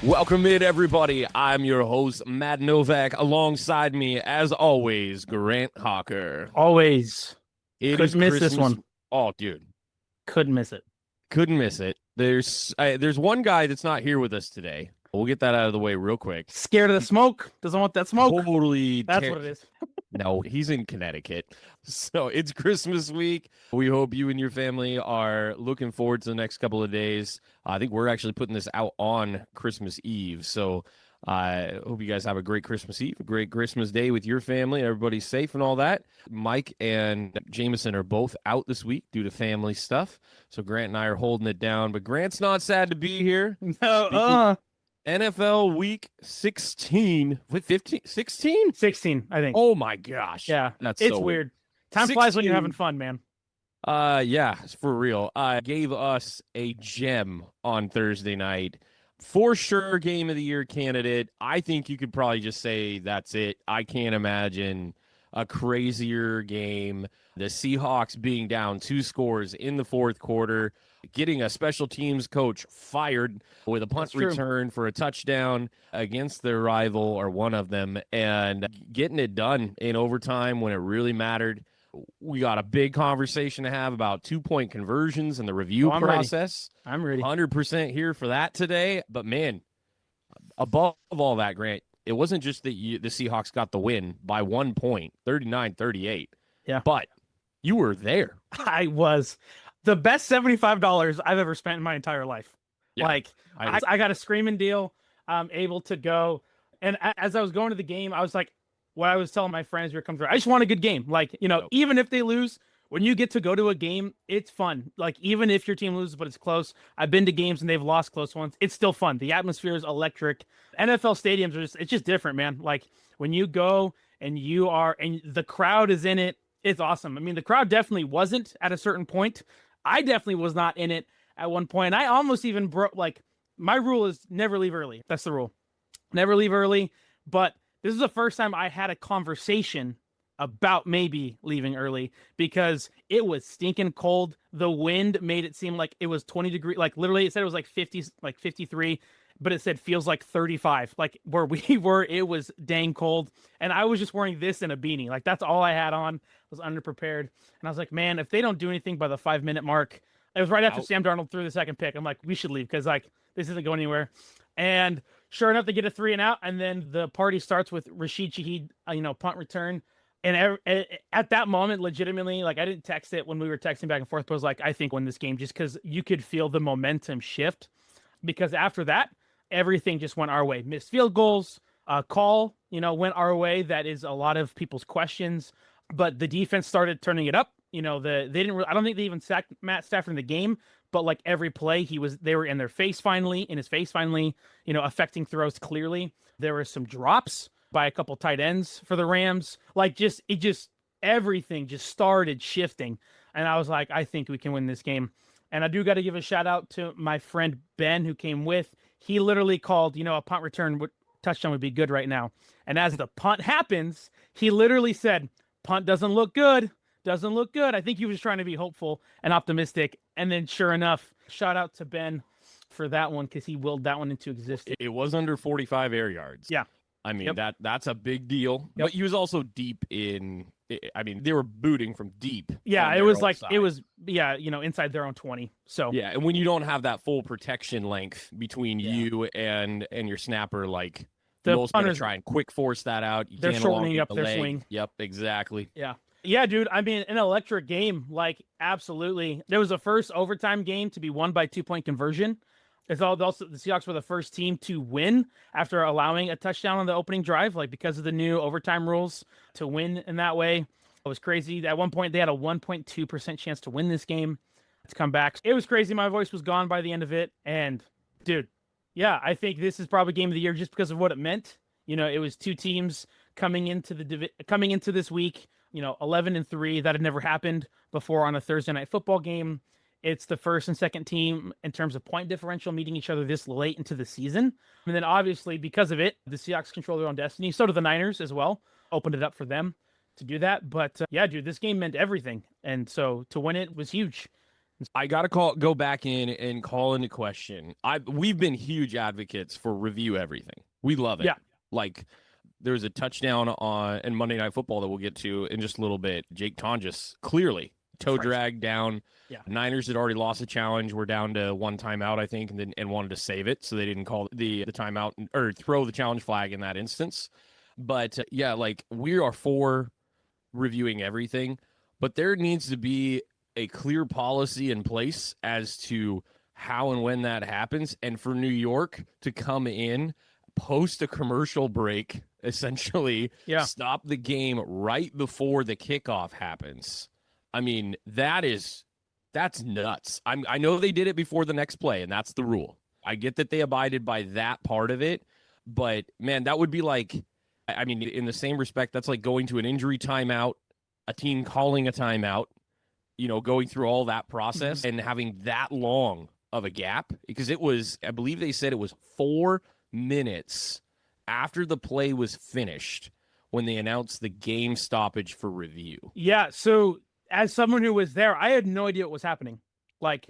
Welcome in, everybody. I'm your host, Matt Novak. Alongside me, as always, Grant Hawker. Always. It is Couldn't miss this Christmas. one. Oh, dude, Couldn't miss it. couldn't miss it. There's one guy that's not here with us today. We'll get that out of the way real quick. Scared of the smoke. Doesn't want that smoke. Totally. That's what it is. No, he's in Connecticut. So it's Christmas week. We hope you and your family are looking forward to the next couple of days. I think we're actually putting this out on Christmas Eve. So I hope you guys have a great Christmas Eve, a great Christmas day with your family. Everybody's safe and all that. Mike and Jameson are both out this week due to family stuff. So Grant and I are holding it down. But Grant's not sad to be here. No, NFL Week 16, 15, 16? 16, I think. Oh my gosh. Yeah, That's it's so weird. Time flies when you're 16. having fun, man. Yeah, it's for real. Gave us a gem on Thursday night. For sure, game of the year candidate. I think you could probably just say that's it. I can't imagine a crazier game. The Seahawks being down 2 scores in the fourth quarter, getting a special teams coach fired with a punt return for a touchdown against their rival or one of them, and getting it done in overtime when it really mattered. We got a big conversation to have about 2-point conversions and the review process. I'm ready. 100% here for that today. But man, above all that, Grant, it wasn't just that the Seahawks got the win by 1 point, 39-38. Yeah. But you were there. I was the best $75 I've ever spent in my entire life. Yeah, like, I got a screaming deal. I'm able to go. And as I was going to the game, I was like, what I was telling my friends here comes right. I just want a good game. Like, even if they lose, when you get to go to a game, it's fun. Like, even if your team loses, but it's close. I've been to games and they've lost close ones. It's still fun. The atmosphere is electric. NFL stadiums it's just different, man. Like, when you go and the crowd is in it, it's awesome. I mean, the crowd definitely wasn't at a certain point. I definitely was not in it at one point. I almost even broke, like, my rule is never leave early. That's the rule. Never leave early. But this is the first time I had a conversation about maybe leaving early because it was stinking cold. The wind made it seem like it was 20 degrees. Like, literally, it said it was like 50, like 53, but it said feels like 35. Like, where we were, it was dang cold. And I was just wearing this and a beanie. Like, that's all I had on. I was underprepared. And I was like, man, if they don't do anything by the 5-minute mark, it was right after Sam Darnold threw the second pick. I'm like, we should leave because, like, this isn't going anywhere. And sure enough, they get a 3 and out, and then the party starts with Rashid Shaheed, punt return. And at that moment, legitimately, like, I didn't text it when we were texting back and forth, but I was like, I think win this game just because you could feel the momentum shift. Because after that, everything just went our way. Missed field goals, call, went our way. That is a lot of people's questions. But the defense started turning it up. They didn't. I don't think they even sacked Matt Stafford in the game. But like every play, they were in his face finally, affecting throws clearly. There were some drops by a couple tight ends for the Rams. Like, everything just started shifting. And I was like, I think we can win this game. And I do got to give a shout out to my friend Ben, who came with. He literally called, a punt return touchdown would be good right now. And as the punt happens, he literally said, punt doesn't look good. Doesn't look good. I think he was trying to be hopeful and optimistic. And then sure enough, shout out to Ben for that one because he willed that one into existence. It was under 45 air yards. Yeah. I mean, that's a big deal. Yep. But he was also deep in. I mean, they were booting from deep. Yeah, it was like side. It was inside their own 20. So yeah, and when you don't have that full protection length between you and your snapper, like the most going to try and quick force that out. They're shortening up their swing. Yep, exactly. Yeah. Yeah, dude. I mean, an electric game, like, absolutely. There was the first overtime game to be won by 2-point conversion. It's also the Seahawks were the first team to win after allowing a touchdown on the opening drive, like, because of the new overtime rules to win in that way. It was crazy. At one point, they had a 1.2% chance to win this game. To come back. It was crazy. My voice was gone by the end of it. And, dude, yeah, I think this is probably game of the year just because of what it meant. It was 2 teams coming into this week. 11-3. That had never happened before on a Thursday night football game. It's the first and second team in terms of point differential meeting each other this late into the season. And then obviously because of it, the Seahawks control their own destiny. So do the Niners as well. Opened it up for them to do that. But yeah, dude, this game meant everything. And so to win it was huge. I got to go back in and call into question. We've been huge advocates for review everything. We love it. Yeah. Like there was a touchdown in Monday Night Football that we'll get to in just a little bit. Jake Tonjes clearly toe drag down. Yeah. Niners had already lost a challenge. We're down to one timeout, I think, and wanted to save it, so they didn't call the timeout or throw the challenge flag in that instance. But yeah, like we are for reviewing everything, but there needs to be a clear policy in place as to how and when that happens. And for New York to come in post a commercial break, essentially stop the game right before the kickoff happens. I mean, that's nuts. I know they did it before the next play, and that's the rule. I get that they abided by that part of it, but man, that would be like, I mean, in the same respect, that's like going to an injury timeout, a team calling a timeout, going through all that process and having that long of a gap, because it was, I believe they said it was 4 minutes after the play was finished when they announced the game stoppage for review. Yeah. So as someone who was there, I had no idea what was happening. Like,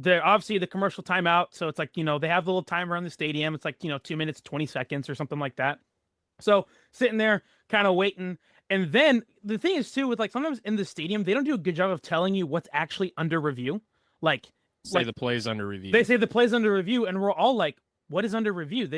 obviously the commercial timeout. So it's like, they have the little timer on the stadium. It's like, 2 minutes, 20 seconds or something like that. So sitting there kind of waiting. And then the thing is too, with like sometimes in the stadium, they don't do a good job of telling you what's actually under review. Like the play's under review. They say the play's under review, and we're all like, what is under review?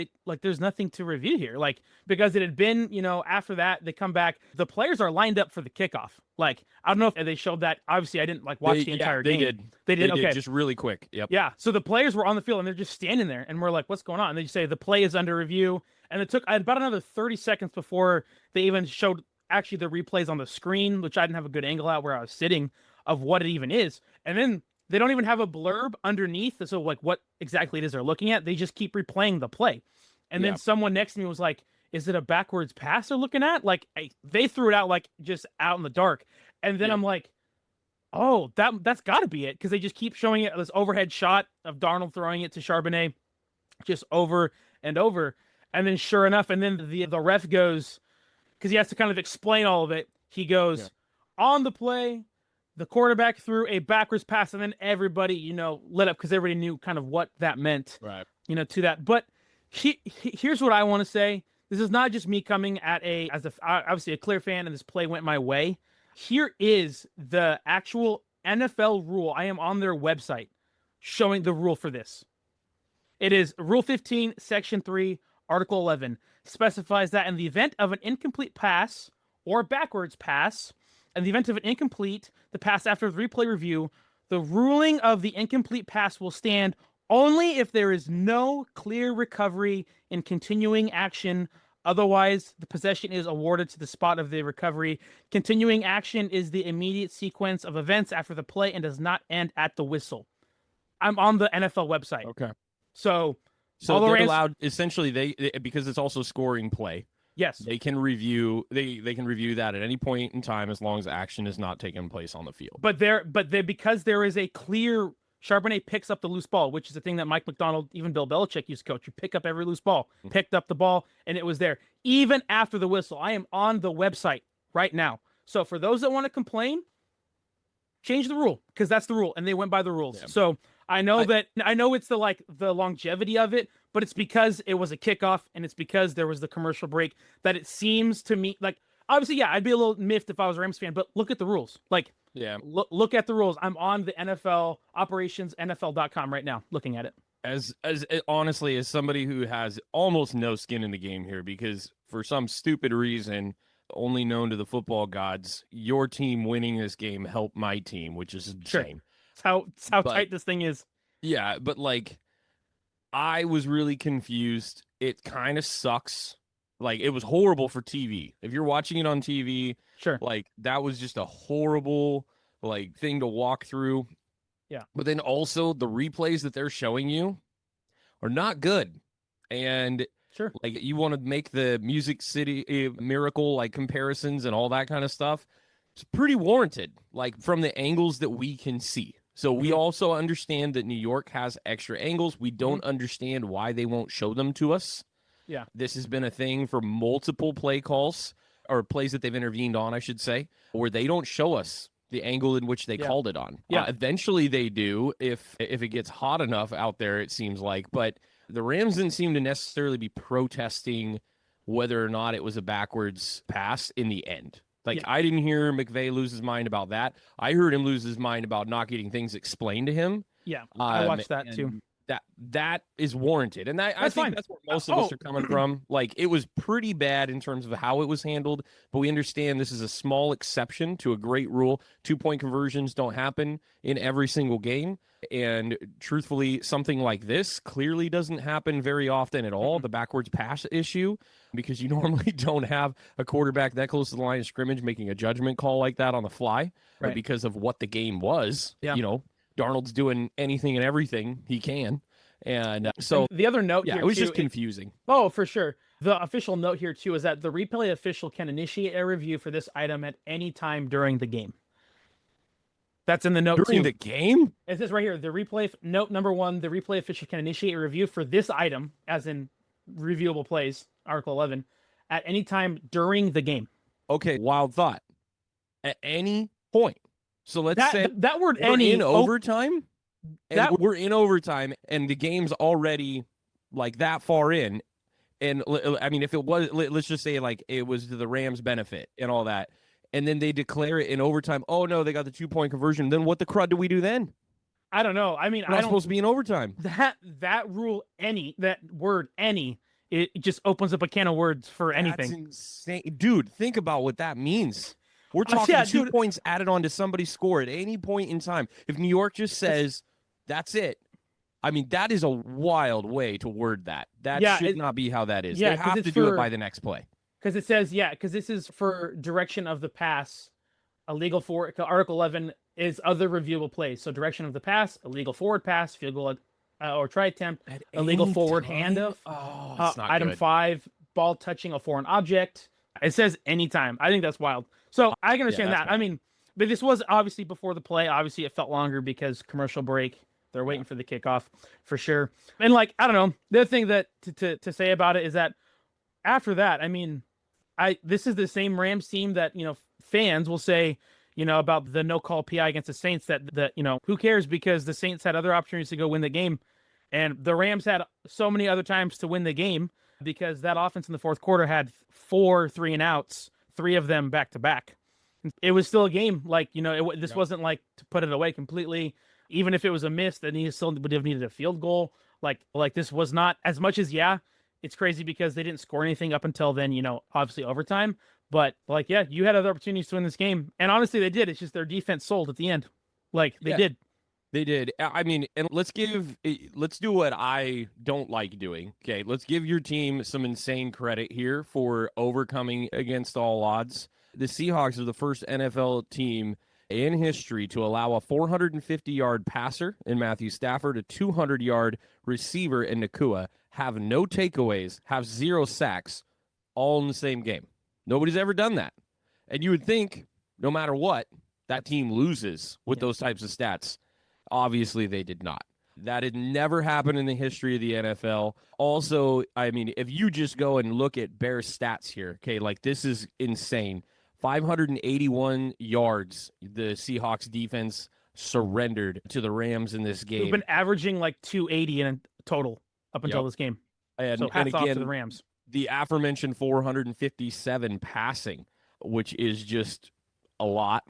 There's nothing to review here. Like, because it had been, after that, they come back. The players are lined up for the kickoff. Like, I don't know if they showed that. Obviously, I didn't watch the entire game. They did. Okay. Just really quick. Yep. Yeah. So the players were on the field and they're just standing there, and we're like, what's going on? And they say the play is under review. And it took about another 30 seconds before they even showed actually the replays on the screen, which I didn't have a good angle at where I was sitting, of what it even is. And then they don't even have a blurb underneath. So like what exactly it is they're looking at. They just keep replaying the play. And then someone next to me was like, is it a backwards pass they're looking at? Like they threw it out, like just out in the dark. And then I'm like, oh, that's gotta be it. Cause they just keep showing it, this overhead shot of Darnold throwing it to Charbonnet just over and over. And then sure enough, and then the ref goes, because he has to kind of explain all of it. He goes, on the play, the quarterback threw a backwards pass, and then everybody, lit up because everybody knew kind of what that meant, right? To that. But here's what I want to say. This is not just me coming at obviously a clear fan, and this play went my way. Here is the actual NFL rule. I am on their website showing the rule for this. It is Rule 15, Section 3, Article 11 specifies that in the event of an incomplete pass or backwards pass, in the event of an incomplete, the pass after the replay review, the ruling of the incomplete pass will stand only if there is no clear recovery in continuing action. Otherwise, the possession is awarded to the spot of the recovery. Continuing action is the immediate sequence of events after the play and does not end at the whistle. I'm on the NFL website. Okay. So they're allowed, essentially, because it's also scoring play. Yes. They can review that at any point in time as long as action is not taking place on the field. But because there is a clear, Charbonnet picks up the loose ball, which is the thing that Mike McDonald, even Bill Belichick used to coach. You pick up every loose ball. Picked up the ball, and it was there. Even after the whistle. I am on the website right now. So for those that want to complain, change the rule, because that's the rule, and they went by the rules. Yeah. So I know it's the longevity of it, but it's because it was a kickoff and it's because there was the commercial break that it seems to me like, obviously, I'd be a little miffed if I was a Rams fan, but look at the rules. Look at the rules. I'm on the NFL operations, NFL.com right now, looking at it. As honestly, as somebody who has almost no skin in the game here, because for some stupid reason, only known to the football gods, your team winning this game helped my team, which is insane. Sure. It's how tight this thing is. Yeah, but I was really confused. It kind of sucks. It was horrible for TV. If you're watching it on TV, sure. That was just a horrible thing to walk through. Yeah. But then also the replays that they're showing you are not good. And sure, you want to make the Music City Miracle comparisons and all that kind of stuff. It's pretty warranted, from the angles that we can see. So we also understand that New York has extra angles. We don't understand why they won't show them to us. Yeah. This has been a thing for multiple play calls, or plays that they've intervened on, I should say, where they don't show us the angle in which they Yeah. called it on. Yeah. Eventually they do if it gets hot enough out there, it seems like. But the Rams didn't seem to necessarily be protesting whether or not it was a backwards pass in the end. Like, Yeah. I didn't hear McVay lose his mind about that. I heard him lose his mind about not getting things explained to him. Yeah. I watched that too. And that is warranted. And I think fine. that's where most of us are coming from. Like, it was pretty bad in terms of how it was handled, but we understand this is a small exception to a great rule. 2-point conversions don't happen in every single game. And truthfully, something like this clearly doesn't happen very often at all, the backwards pass issue, because you normally don't have a quarterback that close to the line of scrimmage making a judgment call like that on the fly. But Right. because of what the game was, Yeah. you know, Darnold's doing anything and everything he can. And so And the other note yeah, here it was too, just confusing. Oh, for sure. The official note here too is that the replay official can initiate a review for this item at any time during the game. That's in the note During too. the game? It says right here, the replay note number 1, the replay official can initiate a review for this item, as in reviewable plays, Article 11, at any time during the game. Okay, wild thought. At any point. So let's say that word we're any in overtime, and that- we're in overtime, and the game's already like that far in. And I mean, if it was, let's just say like it was to the Rams' benefit and all that, and then they declare it in overtime. Oh no, they got the 2-point conversion. Then what the crud do we do then? I don't know. I mean, We're not supposed to be in overtime. That rule, that word any, it just opens up a can of words for anything. That's insane. Dude, think about what that means. We're talking 2 points added on to somebody's score at any point in time. If New York just says, that's it. I mean, that is a wild way to word that. That should not be how that is. They have to do it by the next play. Because it says, because this is for direction of the pass, illegal forward, Article 11 is other reviewable plays. So direction of the pass, illegal forward pass, field goal or try attempt, illegal forward handoff. Oh, it's not item good. 5, ball touching a foreign object. It says anytime. I think that's wild. So I can understand that. I mean, but this was obviously before the play. Obviously, it felt longer because commercial break. They're waiting for the kickoff for sure. And like, I don't know. The other thing that to say about it is that after that, I mean, this is the same Rams team that, you know, fans will say, you know, about the no call PI against the Saints that, you know, who cares, because the Saints had other opportunities to go win the game. And the Rams had so many other times to win the game because that offense in the fourth quarter had 4 3-and-outs, 3 of them back to back. It was still a game. Like, you know, this wasn't like to put it away completely. Even if it was a miss, then he still would have needed a field goal. Like this was not as much as, it's crazy because they didn't score anything up until then, you know, obviously overtime. But like, you had other opportunities to win this game. And honestly, they did. It's just their defense sold at the end. Like they did. They did. I mean, and let's do what I don't like doing. Okay, let's give your team some insane credit here for overcoming against all odds. The Seahawks are the first NFL team in history to allow a 450-yard passer in Matthew Stafford, a 200-yard receiver in Nakua, have no takeaways, have 0 sacks, all in the same game. Nobody's ever done that. And you would think, no matter what, that team loses with those types of stats. Obviously, they did not. That had never happened in the history of the NFL. Also, I mean, if you just go and look at Bears stats here, okay, like this is insane. 581 yards the Seahawks defense surrendered to the Rams in this game. We've been averaging like 280 in total up until this game. And, so hats and off again, to the Rams. The aforementioned 457 passing, which is just a lot.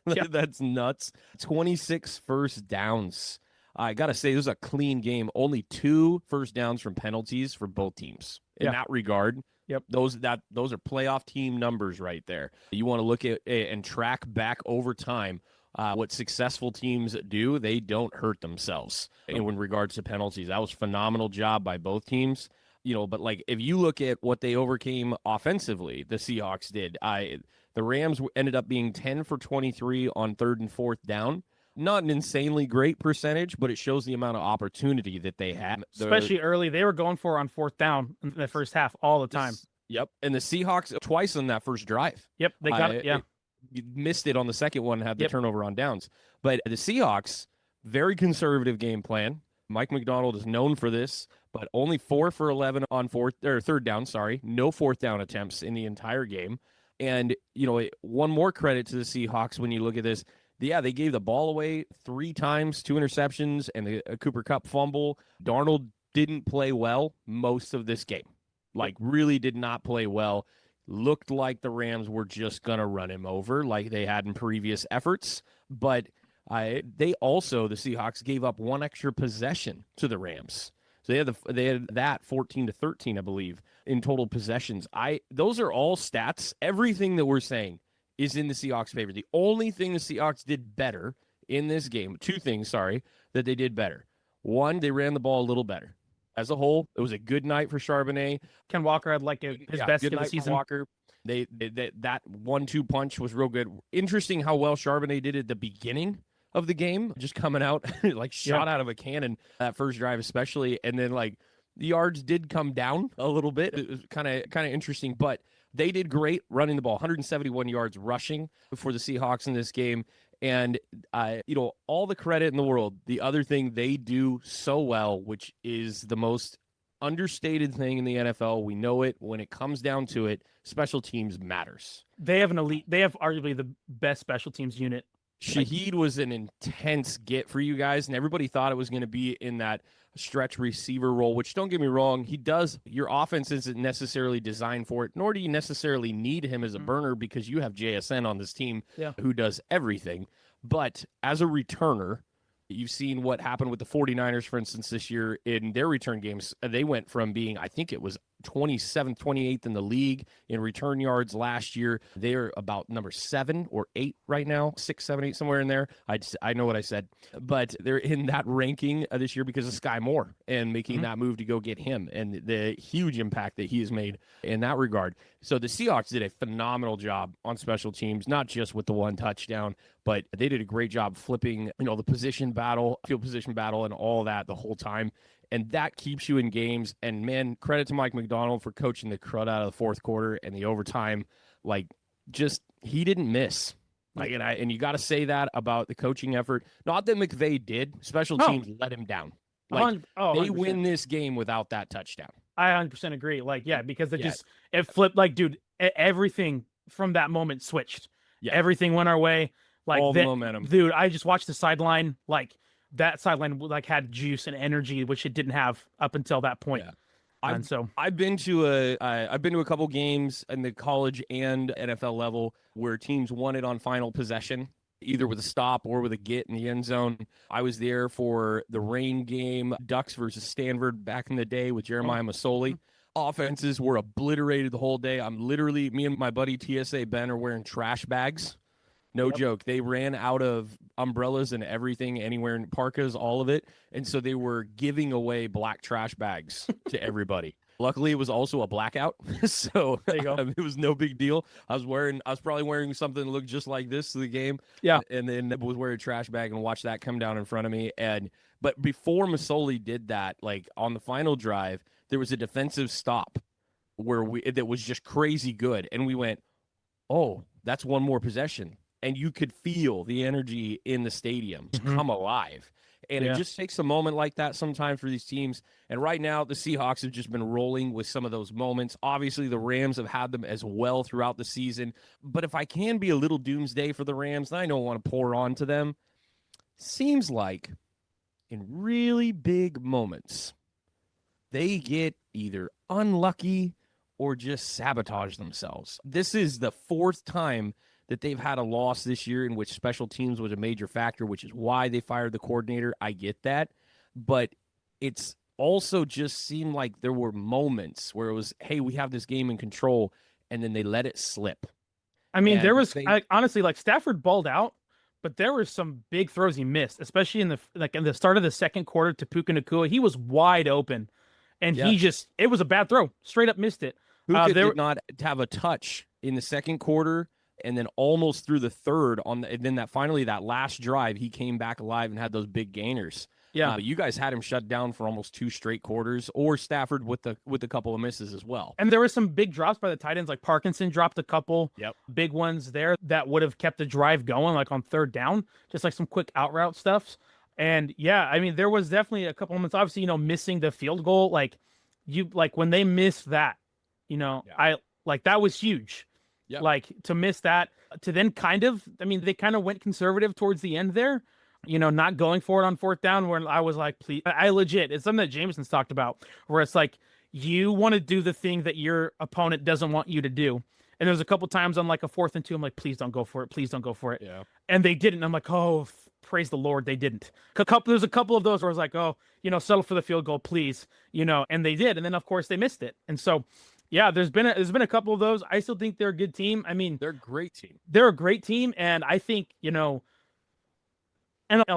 That's nuts. 26 first downs. I got to say, this is a clean game. Only 2 first downs from penalties for both teams in that regard. Yep. Those are playoff team numbers right there. You want to look at and track back over time what successful teams do. They don't hurt themselves in regards to penalties. That was a phenomenal job by both teams. You know, but like if you look at what they overcame offensively, the Seahawks did. The Rams ended up being 10 for 23 on 3rd and 4th down. Not an insanely great percentage, but it shows the amount of opportunity that they had. Especially early. They were going for on 4th down in the first half all the time. Yep. And the Seahawks twice on that first drive. Yep. They got it. Yeah. You missed it on the second one, had the turnover on downs. But the Seahawks, very conservative game plan. Mike McDonald is known for this, but only 4 for 11 on 3rd down. No 4th down attempts in the entire game. And, one more credit to the Seahawks when you look at this. Yeah, they gave the ball away 3 times, 2 interceptions, and a Cooper Kupp fumble. Darnold didn't play well most of this game. Really did not play well. Looked like the Rams were just going to run him over like they had in previous efforts. But the Seahawks gave up 1 extra possession to the Rams. So they had that 14-13, I believe, in total possessions. Those are all stats. Everything that we're saying is in the Seahawks' favor. The only thing the Seahawks did better in this game, 2 things, that they did better. 1, they ran the ball a little better. As a whole, it was a good night for Charbonnet. Ken Walker had his best good of the night season. For Walker. That 1-2 punch was real good. Interesting how well Charbonnet did at the beginning of the game, just coming out shot out of a cannon that first drive, especially. And then the yards did come down a little bit. It was kind of interesting, but they did great running the ball, 171 yards rushing for the Seahawks in this game. And, all the credit in the world. The other thing they do so well, which is the most understated thing in the NFL, we know it, when it comes down to it, special teams matters. They have arguably the best special teams unit. Shaheed was an intense get for you guys, and everybody thought it was going to be in that stretch receiver role, which, don't get me wrong, your offense isn't necessarily designed for it, nor do you necessarily need him as a burner because you have JSN on this team who does everything. But as a returner, you've seen what happened with the 49ers, for instance, this year in their return games. They went from being, I think it was 27th, 28th in the league in return yards last year. They're about number 7 or 8 right now, 6, 7, 8, somewhere in there. I know what I said, but they're in that ranking this year because of Sky Moore and making that move to go get him and the huge impact that he has made in that regard. So the Seahawks did a phenomenal job on special teams, not just with the 1 touchdown, but they did a great job flipping, the field position battle, and all that the whole time. And that keeps you in games. And, man, credit to Mike McDonald for coaching the crud out of the fourth quarter and the overtime. He didn't miss. And you got to say that about the coaching effort. Not that McVay did. Special teams let him down. They win this game without that touchdown. I 100% agree. Because it flipped. Dude, everything from that moment switched. Yeah. Everything went our way. All the momentum. Dude, I just watched the sideline. That sideline had juice and energy, which it didn't have up until that point. Yeah. I've been to a couple games in the college and NFL level where teams won it on final possession, either with a stop or with a get in the end zone. I was there for the rain game, Ducks versus Stanford back in the day with Jeremiah Masoli. Offenses were obliterated the whole day. Me and my buddy TSA Ben are wearing trash bags. No joke. They ran out of umbrellas and everything, anywhere in parkas, all of it. And so they were giving away black trash bags to everybody. Luckily, it was also a blackout. So there you go. It was no big deal. I was probably wearing something that looked just like this to the game. Yeah. And then was wearing a trash bag and watched that come down in front of me. But before Masoli did that, on the final drive, there was a defensive stop that was just crazy good. And we went, oh, that's 1 more possession. And you could feel the energy in the stadium come alive. And it just takes a moment like that sometimes for these teams. And right now, the Seahawks have just been rolling with some of those moments. Obviously, the Rams have had them as well throughout the season. But if I can be a little doomsday for the Rams, and I don't want to pour on to them, seems like in really big moments, they get either unlucky or just sabotage themselves. This is the 4th time that they've had a loss this year in which special teams was a major factor, which is why they fired the coordinator. I get that. But it's also just seemed like there were moments where it was, hey, we have this game in control, and then they let it slip. I mean, honestly, Stafford balled out, but there were some big throws he missed, especially in the start of the second quarter to Puka Nacua. He was wide open, and it was a bad throw. Straight up missed it. Puka did not have a touch in the second quarter. And then almost through the third and then that last drive, he came back alive and had those big gainers. Yeah. But you guys had him shut down for almost 2 straight quarters, or Stafford with a couple of misses as well. And there were some big drops by the tight ends, Parkinson dropped a couple big ones there that would have kept the drive going, on 3rd down, just some quick out route stuff. And there was definitely a couple moments, obviously, missing the field goal. When they missed that, that was huge. Yep. Like to miss that, to then they kind of went conservative towards the end there, not going for it on fourth down where I was like, please, I legit, it's something that Jameson's talked about where it's like, you want to do the thing that your opponent doesn't want you to do. And there's a couple times on like a 4th and 2, I'm like, please don't go for it. Please don't go for it. Yeah. And they didn't. I'm like, oh, praise the Lord, they didn't. There's a couple of those where I was like, oh, settle for the field goal, please, and they did. And then of course they missed it. And so, yeah, there's been a couple of those. I still think they're a good team. I mean, they're a great team. They're a great team, and I think in a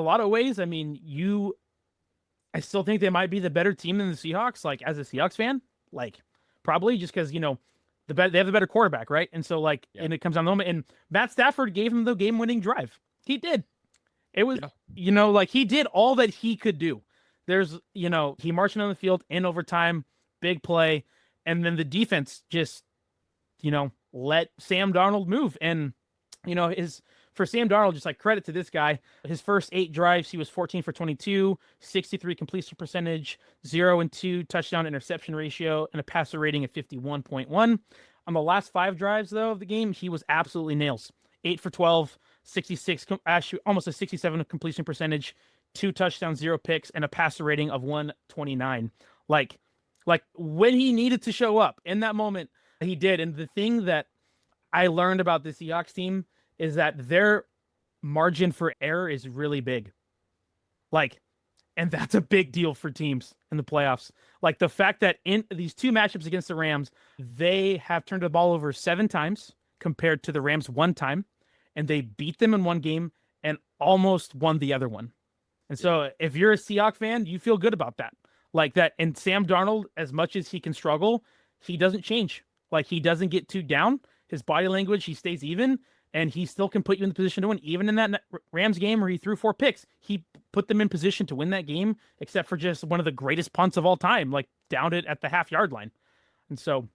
lot of ways, I mean, I still think they might be the better team than the Seahawks. Like as a Seahawks fan, like probably just because they have the better quarterback, right? And so and it comes down to the moment. And Matt Stafford gave him the game-winning drive. He did. It was he did all that he could do. There's he marched on the field in overtime, big play, and then the defense just let Sam Darnold move. And for Sam Darnold, just like credit to this guy, his first 8 drives, he was 14 for 22, 63 completion percentage, 0 and 2 touchdown interception ratio, and a passer rating of 51.1. On the last 5 drives, though, of the game, he was absolutely nails. 8 for 12, 66, almost a 67 completion percentage, 2 touchdowns, 0 picks, and a passer rating of 129. Like when he needed to show up in that moment, he did. And the thing that I learned about the Seahawks team is that their margin for error is really big. And that's a big deal for teams in the playoffs. Like the fact that in these 2 matchups against the Rams, they have turned the ball over 7 times compared to the Rams 1 time, and they beat them in one game and almost won the other one. And so if you're a Seahawks fan, you feel good about that. Like that. And Sam Darnold, as much as he can struggle, he doesn't change. Like he doesn't get too down. His body language, he stays even. And he still can put you in the position to win. Even in that Rams game where he threw 4 picks, he put them in position to win that game, except for just one of the greatest punts of all time, like downed it at the half-yard line. And so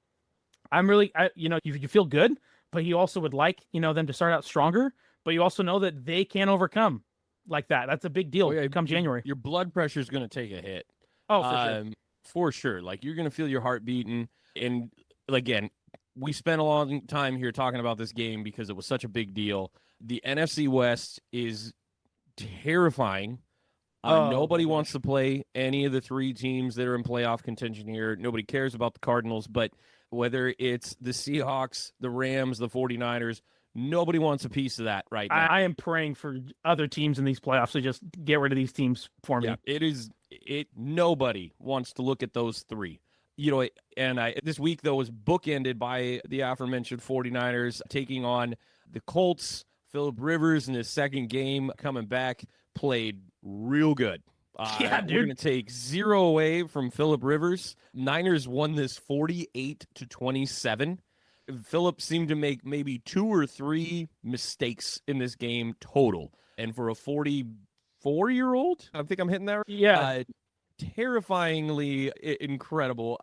I'm really, you feel good, but you also would like, them to start out stronger, but you also know that they can't overcome like that. That's a big deal come January. Your blood pressure is going to take a hit. Oh, for sure. For sure. Like you're going to feel your heart beating. And again, we spent a long time here talking about this game because it was such a big deal. The NFC West is terrifying. Nobody wants to play any of the 3 teams that are in playoff contention here. Nobody cares about the Cardinals, but whether it's the Seahawks, the Rams, the 49ers, nobody wants a piece of that right now. I am praying for other teams in these playoffs to just get rid of these teams for me. Nobody wants to look at those 3. This week, though, was bookended by the aforementioned 49ers taking on the Colts. Phillip Rivers in his second game coming back played real good. Yeah, dude. We're going to take 0 away from Phillip Rivers. Niners won this 48-27. Phillip seemed to make maybe 2 or 3 mistakes in this game total. And for a 44-year-old, I think I'm hitting that right. Yeah. Terrifyingly incredible.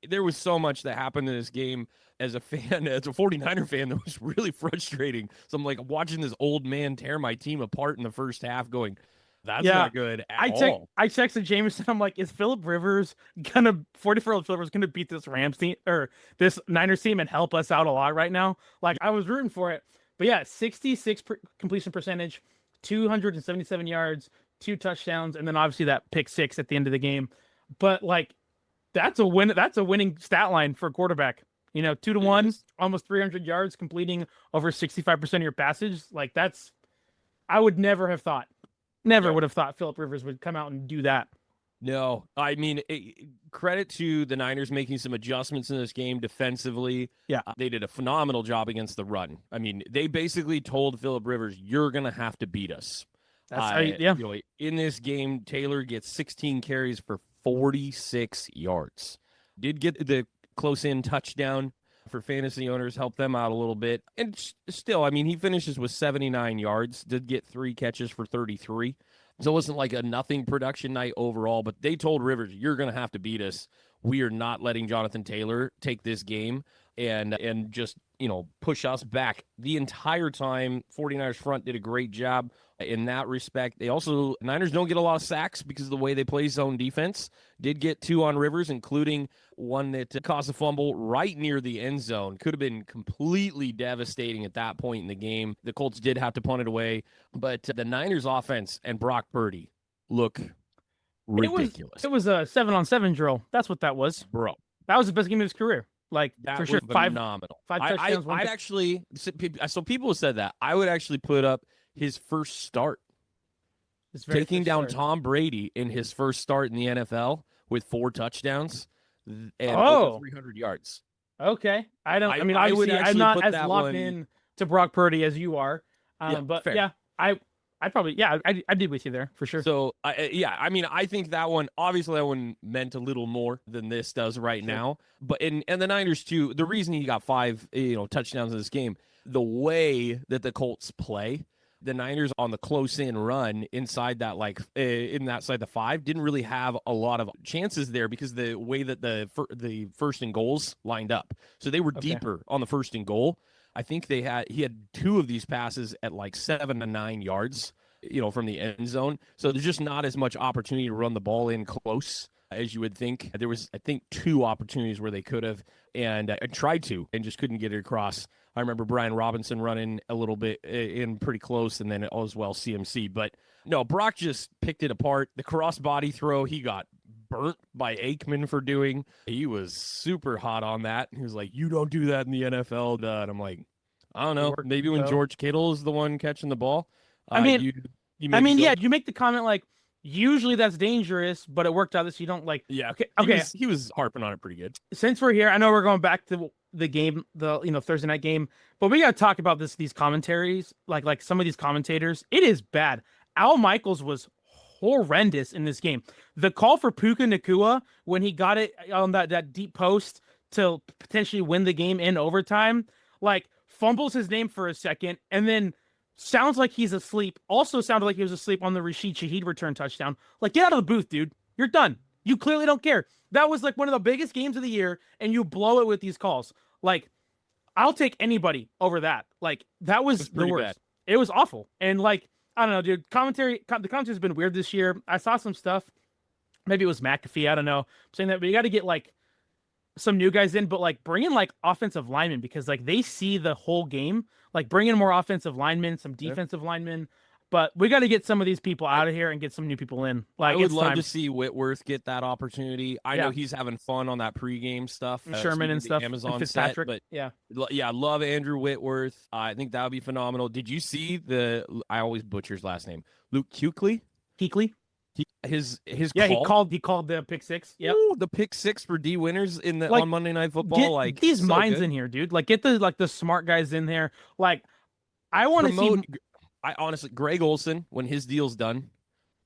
There was so much that happened in this game as a fan, as a 49er fan, that was really frustrating. So I'm like watching this old man tear my team apart in the first half going, that's not good at all. I texted Jameson. I'm like, is Phillip Rivers 44-year-old Phillip Rivers gonna beat this Rams team or this Niners team and help us out a lot right now? Like I was rooting for it. But yeah, 66 completion percentage, 277 yards, 2 touchdowns, and then obviously that pick 6 at the end of the game. But that's a win. That's a winning stat line for a quarterback. 2-1, almost 300 yards, completing over 65% of your passes. Like that's, I would never have thought. Never would have thought Phillip Rivers would come out and do that. No, I mean, credit to the Niners making some adjustments in this game defensively. Yeah. They did a phenomenal job against the run. I mean, they basically told Phillip Rivers, you're going to have to beat us. In this game, Taylor gets 16 carries for 46 yards. Did get the close-in touchdown for fantasy owners, help them out a little bit. And still, I mean, he finishes with 79 yards, did get 3 catches for 33. So it wasn't like a nothing production night overall, but they told Rivers, you're going to have to beat us. We are not letting Jonathan Taylor take this game and just, push us back. The entire time, 49ers front did a great job in that respect. They also, Niners don't get a lot of sacks because of the way they play zone defense. Did get 2 on Rivers, including one that caused a fumble right near the end zone. Could have been completely devastating at that point in the game. The Colts did have to punt it away, but the Niners offense and Brock Purdy look ridiculous. It was a 7-on-7 drill. That's what that was. Bro. That was the best game of his career. Like, that for sure. Phenomenal. Five touchdowns. I actually, so people have said that. I would actually put up his first start. Taking down Tom Brady in his first start in the NFL with 4 touchdowns and over 300 yards. Okay. I'm not as locked in to Brock Purdy as you are. But fair. Yeah, I'd probably, I did with you there for sure. So, I think that one, obviously that one meant a little more than this does right now. But and the Niners too, the reason he got 5, touchdowns in this game, the way that the Colts play, the Niners on the close-in run inside that, in that side the 5, didn't really have a lot of chances there because the way that the first and goals lined up. So they were deeper on the first and goal. I think he had 2 of these passes at 7 to 9 yards, from the end zone. So there's just not as much opportunity to run the ball in close as you would think. There was, I think, 2 opportunities where they could have and tried to and just couldn't get it across. I remember Brian Robinson running a little bit in pretty close, and then as well CMC. But no, Brock just picked it apart. The cross-body throw, he got burnt by Aikman for doing. He was super hot on that. He was like, you don't do that in the NFL. And I'm like, I don't know. Maybe when George Kittle is the one catching the ball. You make the comment usually that's dangerous, but it worked out this. You don't like. Yeah. Okay. He was harping on it pretty good. Since we're here, I know we're going back to the game, the Thursday night game, but we got to talk about these commentaries, like some of these commentators. It is bad. Al Michaels was horrendous in this game. The call for Puka Nacua when he got it on that deep post to potentially win the game in overtime, fumbles his name for a second and then sounds like he's asleep. Also sounded like he was asleep on the Rashid Shaheed return touchdown. Get out of the booth, dude. You're done. You clearly don't care. That was one of the biggest games of the year, and you blow it with these calls. I'll take anybody over that. That was the worst. Bad. It was awful. And I don't know, dude. The commentary's been weird this year. I saw some stuff. Maybe it was McAfee. I don't know. I'm saying that, but you got to get some new guys in, but bring in offensive linemen because they see the whole game. Bring in more offensive linemen, some defensive linemen. But we got to get some of these people out of here and get some new people in. I would love to see Whitworth get that opportunity. I know he's having fun on that pregame stuff. Sherman and stuff. Amazon and Fitzpatrick. Set, but I love Andrew Whitworth. I think that would be phenomenal. Did you see I always butcher his last name. Luke Kuechly? His call. He called the pick 6. Yeah, the pick 6 for D Winners on Monday Night Football. Get these minds in here, dude. Get the smart guys in there. I want to see. I honestly, Greg Olsen, when his deal's done,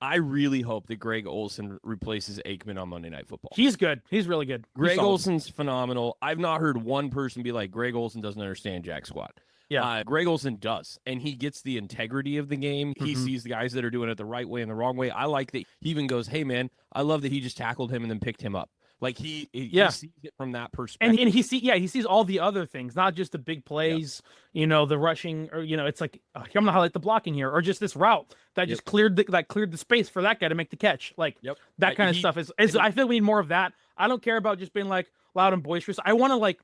I really hope that Greg Olsen replaces Aikman on Monday Night Football. He's good. He's really good. Greg Olsen's phenomenal. I've not heard one person be like, Greg Olsen doesn't understand jack squat. Yeah, Greg Olsen does, and he gets the integrity of the game. He sees the guys that are doing it the right way and the wrong way. I like that he even goes, hey, man, I love that he just tackled him and then picked him up. He sees it from that perspective. And he sees all the other things, not just the big plays, the rushing, or, it's I'm going to highlight the blocking here, or just this route that just cleared the space for that guy to make the catch. That kind of stuff is I feel we need more of that. I don't care about just being loud and boisterous. I want to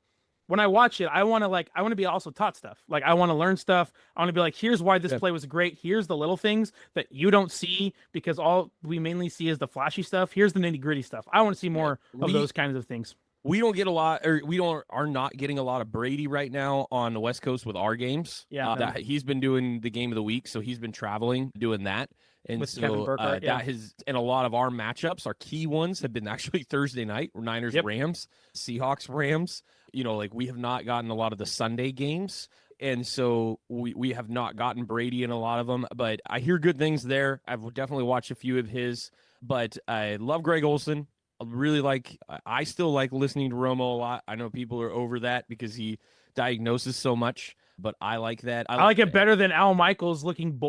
when I watch it, I want to be also taught stuff. I want to learn stuff. I want to be here's why this play was great. Here's the little things that you don't see because all we mainly see is the flashy stuff. Here's the nitty gritty stuff. I want to see more of those kinds of things. We don't get a lot, or are not getting a lot of Brady right now on the West Coast with our games. Yeah, he's been doing the game of the week, so he's been traveling doing that. And with Kevin Burkhardt, and a lot of our matchups, our key ones have been actually Thursday night, Niners, Rams, Seahawks, Rams. We have not gotten a lot of the Sunday games. And so we have not gotten Brady in a lot of them, but I hear good things there. I've definitely watched a few of his, but I love Greg Olsen. I still like listening to Romo a lot. I know people are over that because he diagnoses so much, but I like that. I like it better than Al Michaels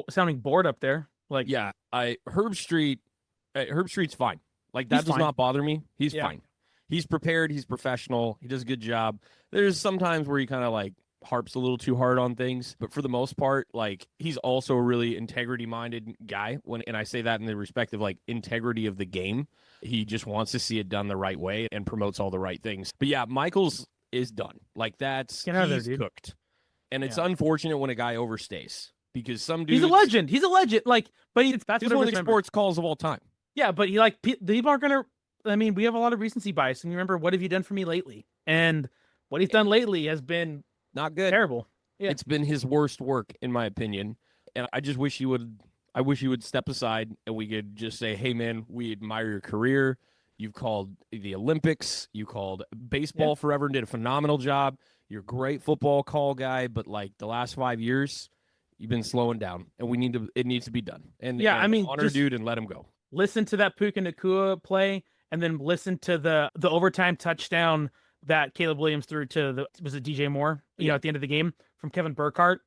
sounding bored up there. Herb Street's fine. That does not bother me. He's fine. He's prepared. He's professional. He does a good job. There's sometimes where he kind of harps a little too hard on things, but for the most part, like he's also a really integrity-minded guy. And I say that in the respect of like integrity of the game. He just wants to see it done the right way and promotes all the right things. But yeah, Michaels is done. Like Get out of there, he's dude. cooked. And it's unfortunate when a guy overstays because some dudes, he's a legend. He's a legend. Like, but that's one of the sports calls of all time. Yeah, but he like people aren't gonna. I mean, we have a lot of recency bias, and remember, what have you done for me lately? And what he's done lately has been not good, terrible. Yeah. It's been his worst work, in my opinion. And I just wish he would. I wish he would step aside and we could just say, "Hey, man, we admire your career. You've called the Olympics. You called baseball forever and did a phenomenal job. You're a great football call guy, but like the last 5 years, you've been slowing down, and it needs to be done. And yeah, and I mean, honor dude and let him go. Listen to that Puka Nacua play, and then listen to the overtime touchdown that Caleb Williams threw to was it DJ Moore? You know, at the end of the game from Kevin Burkhardt.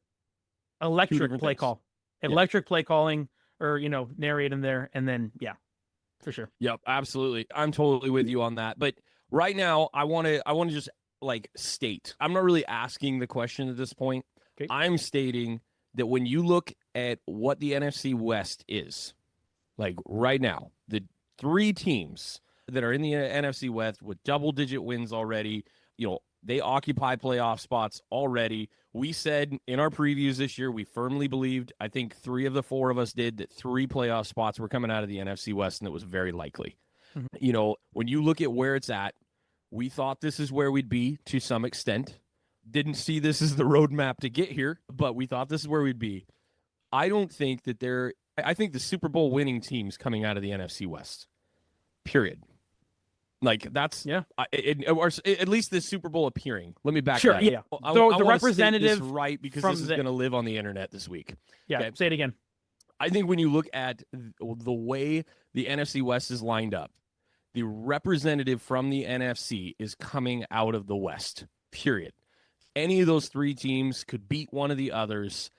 Electric play call, electric play calling, or narrating there, and then for sure. Yep, absolutely. I'm totally with you on that. But right now, I want to just like state. I'm not really asking the question at this point. Okay. I'm stating that when you look at what the NFC West is, like right now, the 3 teams that are in the NFC West with double-digit wins already, they occupy playoff spots already. We said in our previews this year, we firmly believed, I think 3 of the 4 of us did, that 3 playoff spots were coming out of the NFC West, and it was very likely. Mm-hmm. When you look at where it's at, we thought this is where we'd be to some extent. Didn't see this as the roadmap to get here, but we thought this is where we'd be. I don't think that I think the Super Bowl winning teams coming out of the NFC West, period. Like that's or at least the Super Bowl appearing. Let me back that. Yeah. I the representative right because this is going to live on the internet this week. Yeah. Okay? Say it again. I think when you look at the way the NFC West is lined up, the representative from the NFC is coming out of the West. Period. Any of those 3 teams could beat one of the others.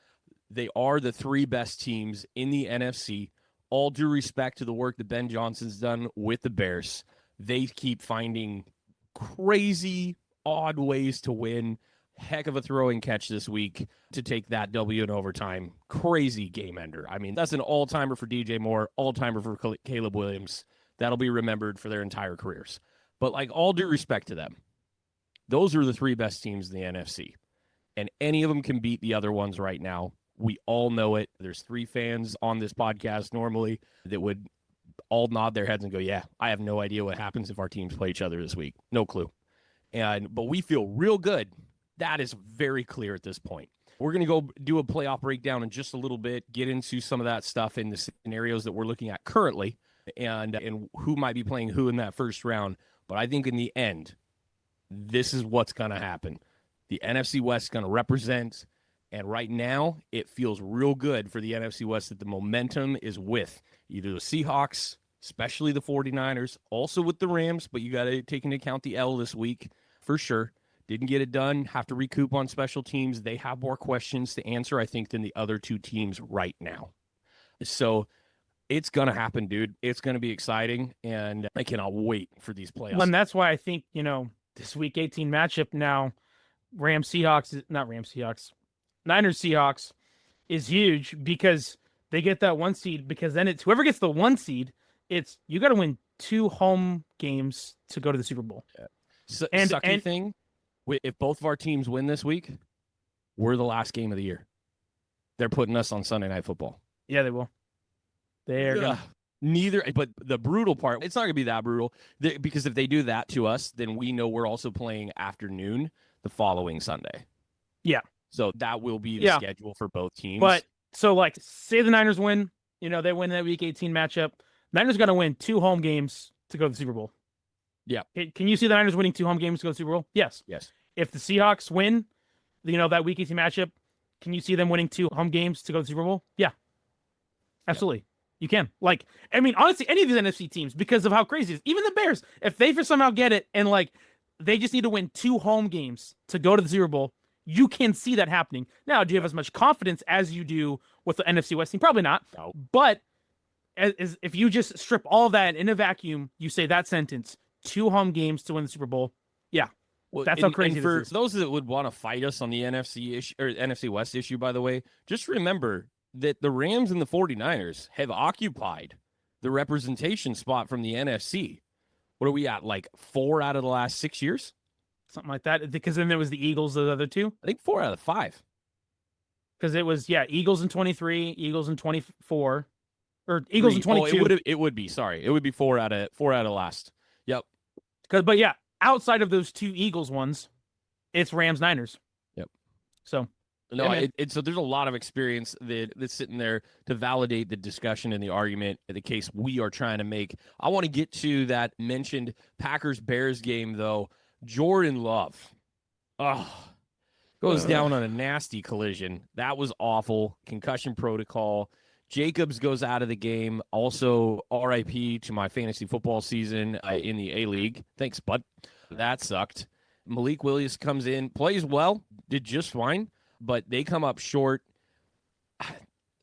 They are the 3 best teams in the NFC. All due respect to the work that Ben Johnson's done with the Bears. They keep finding crazy, odd ways to win. Heck of a throwing catch this week to take that W in overtime. Crazy game ender. I mean, that's an all-timer for DJ Moore, all-timer for Caleb Williams. That'll be remembered for their entire careers. But like all due respect to them, those are the 3 best teams in the NFC. And any of them can beat the other ones right now. We all know it. There's 3 fans on this podcast normally that would all nod their heads and go, yeah, I have no idea what happens if our teams play each other this week. No clue. But we feel real good. That is very clear at this point. We're going to go do a playoff breakdown in just a little bit, get into some of that stuff in the scenarios that we're looking at currently and who might be playing who in that first round. But I think in the end, this is what's going to happen. The NFC West is going to represent, and right now it feels real good for the NFC West that the momentum is with either the Seahawks, especially the 49ers, also with the Rams, but you got to take into account the L this week for sure. Didn't get it done, have to recoup on special teams. They have more questions to answer, I think, than the other 2 teams right now. So it's going to happen, dude. It's going to be exciting, and I cannot wait for these playoffs. Well, and that's why I think, this Week 18 matchup now, Niners Seahawks is huge because they get that 1 seed, because then it's whoever gets the 1 seed, it's you got to win 2 home games to go to the Super Bowl. Yeah. Sucky thing, if both of our teams win this week, we're the last game of the year. They're putting us on Sunday Night Football. Yeah, they will. They're gonna... Neither, but the brutal part, it's not going to be that brutal, because if they do that to us, then we know we're also playing afternoon the following Sunday. Yeah. So that will be the schedule for both teams. But so like, say the Niners win, they win that Week 18 matchup. Niners got to win 2 home games to go to the Super Bowl. Yeah. Can you see the Niners winning 2 home games to go to the Super Bowl? Yes. Yes. If the Seahawks win, that Week 18 matchup, can you see them winning 2 home games to go to the Super Bowl? Yeah. Absolutely. Yeah. You can. Like, I mean, honestly, any of these NFC teams, because of how crazy it is, even the Bears, if they for somehow get it and like they just need to win 2 home games to go to the Super Bowl, you can see that happening. Now, do you have as much confidence as you do with the NFC West team? Probably not. No. But if you just strip all of that in a vacuum, you say that sentence, 2 home games to win the Super Bowl. Yeah. Well, That's how crazy and for this is. those that would want to fight us on the NFC issue or NFC West issue, by the way, just remember that the Rams and the 49ers have occupied the representation spot from the NFC. What are we at? Like 4 out of the last 6 years? Something like that. Because then there was the Eagles, the other two. I think 4 out of 5. Because it was, Eagles in 23, Eagles in 24, or Eagles in 22. It would be, sorry. It would be 4 out of last. Yep. But yeah, outside of those two Eagles ones, it's Rams Niners. Yep. So no, so there's a lot of experience that's sitting there to validate the discussion and the argument, the case we are trying to make. I want to get to that mentioned Packers-Bears game, though. Jordan Love. Goes down on a nasty collision. That was awful. Concussion protocol. Jacobs goes out of the game. Also, RIP to my fantasy football season in the A-League. Thanks, bud. That sucked. Malik Willis comes in, plays well, did just fine, but they come up short.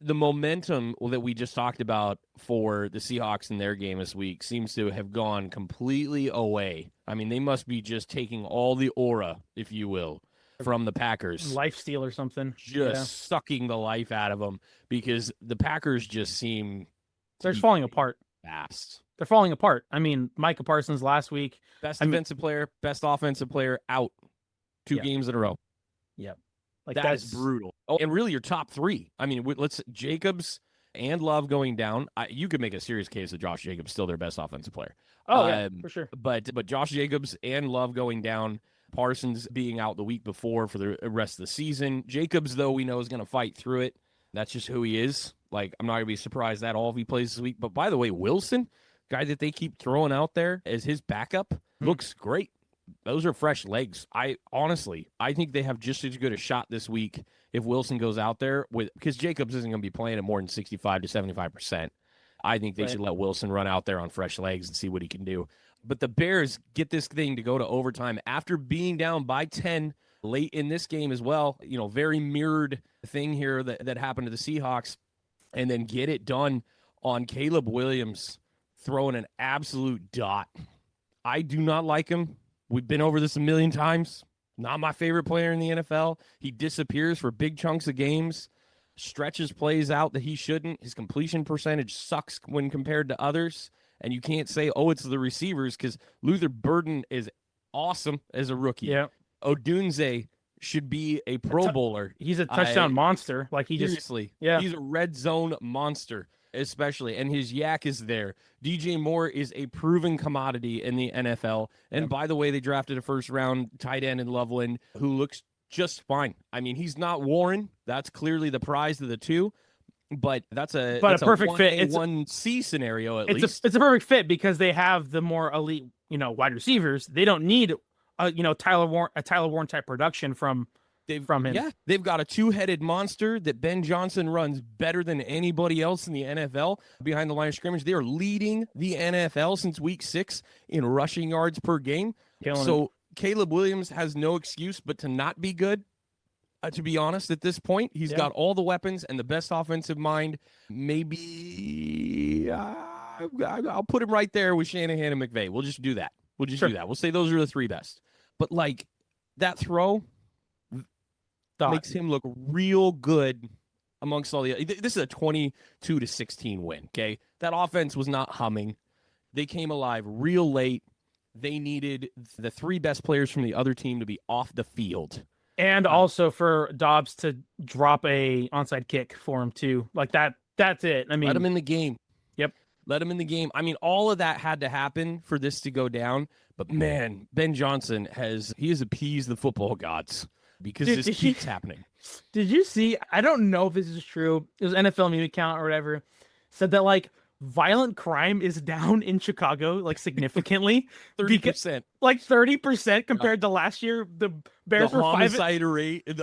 The momentum that we just talked about for the Seahawks in their game this week seems to have gone completely away. I mean, they must be just taking all the aura, if you will, from the Packers. Life steal or something. Just sucking the life out of them because the Packers just seem... They're falling apart. Fast. They're falling apart. I mean, Micah Parsons last week. Best defensive player, best offensive player out 2 games in a row. Yep. Like that's brutal. Oh, and really your top 3. I mean, let's Jacobs and Love going down. You could make a serious case that Josh Jacobs still their best offensive player. Oh, yeah, for sure. But Josh Jacobs and Love going down, Parsons being out the week before for the rest of the season. Jacobs, though, we know is going to fight through it. That's just who he is. Like, I'm not going to be surprised at all if he plays this week. But by the way, Wilson, guy that they keep throwing out there as his backup, looks great. Those are fresh legs. I think they have just as good a shot this week if Wilson goes out there because Jacobs isn't going to be playing at more than 65 to 75%. I think they should let Wilson run out there on fresh legs and see what he can do. But the Bears get this thing to go to overtime after being down by 10 late in this game as well. You know, very mirrored thing here that happened to the Seahawks, and then get it done on Caleb Williams throwing an absolute dot. I do not like him. We've been over this a million times. Not my favorite player in the NFL. He disappears for big chunks of games, stretches plays out that he shouldn't. His completion percentage sucks when compared to others. And you can't say, it's the receivers, because Luther Burden is awesome as a rookie. Yeah. Odunze should be a Pro Bowler. He's a touchdown monster. Like seriously, he's a red zone monster. Especially, and his yak is there. DJ Moore is a proven commodity in the NFL. And by the way, they drafted a first-round tight end in Loveland who looks just fine. I mean, he's not Warren. That's clearly the prize of the two. But that's a perfect fit. It's a 1C scenario at least. It's a perfect fit because they have the more elite, wide receivers. They don't need a Tyler Warren type production from him. Yeah, they've got a 2-headed monster that Ben Johnson runs better than anybody else in the NFL behind the line of scrimmage. They are leading the NFL since week 6 in rushing yards per game. Caleb Williams has no excuse but to not be good. To be honest, at this point, he's got all the weapons and the best offensive mind. Maybe I'll put him right there with Shanahan and McVay. We'll just do that. Do that. We'll say those are the 3 best. But like that throw makes him look real good amongst all the. This is a 22-16 win. Okay, that offense was not humming. They came alive real late. They needed the 3 best players from the other team to be off the field, and also for Dobbs to drop a onside kick for him too. Like that. That's it. I mean, let him in the game. Yep, let him in the game. I mean, all of that had to happen for this to go down. But man, Ben Johnson has appeased the football gods. Because this keeps happening. Did you see? I don't know if this is true. It was NFL meme account or whatever said that like violent crime is down in Chicago like significantly 30%, like 30% compared to last year. The Bears were the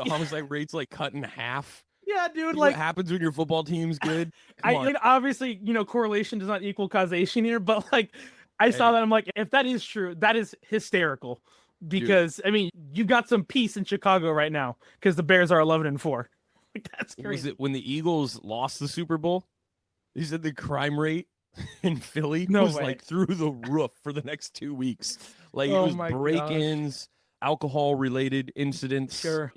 homicide rate's like cut in half. Yeah, dude. What happens when your football team's good? Obviously, correlation does not equal causation here, but like I saw that I'm like, if that is true, that is hysterical. Because I mean, you got some peace in Chicago right now because the Bears are 11-4. Like, that's crazy. Was it when the Eagles lost the Super Bowl? He said the crime rate in Philly was like through the roof for the next 2 weeks. Like it was break-ins. alcohol-related incidents. Sure.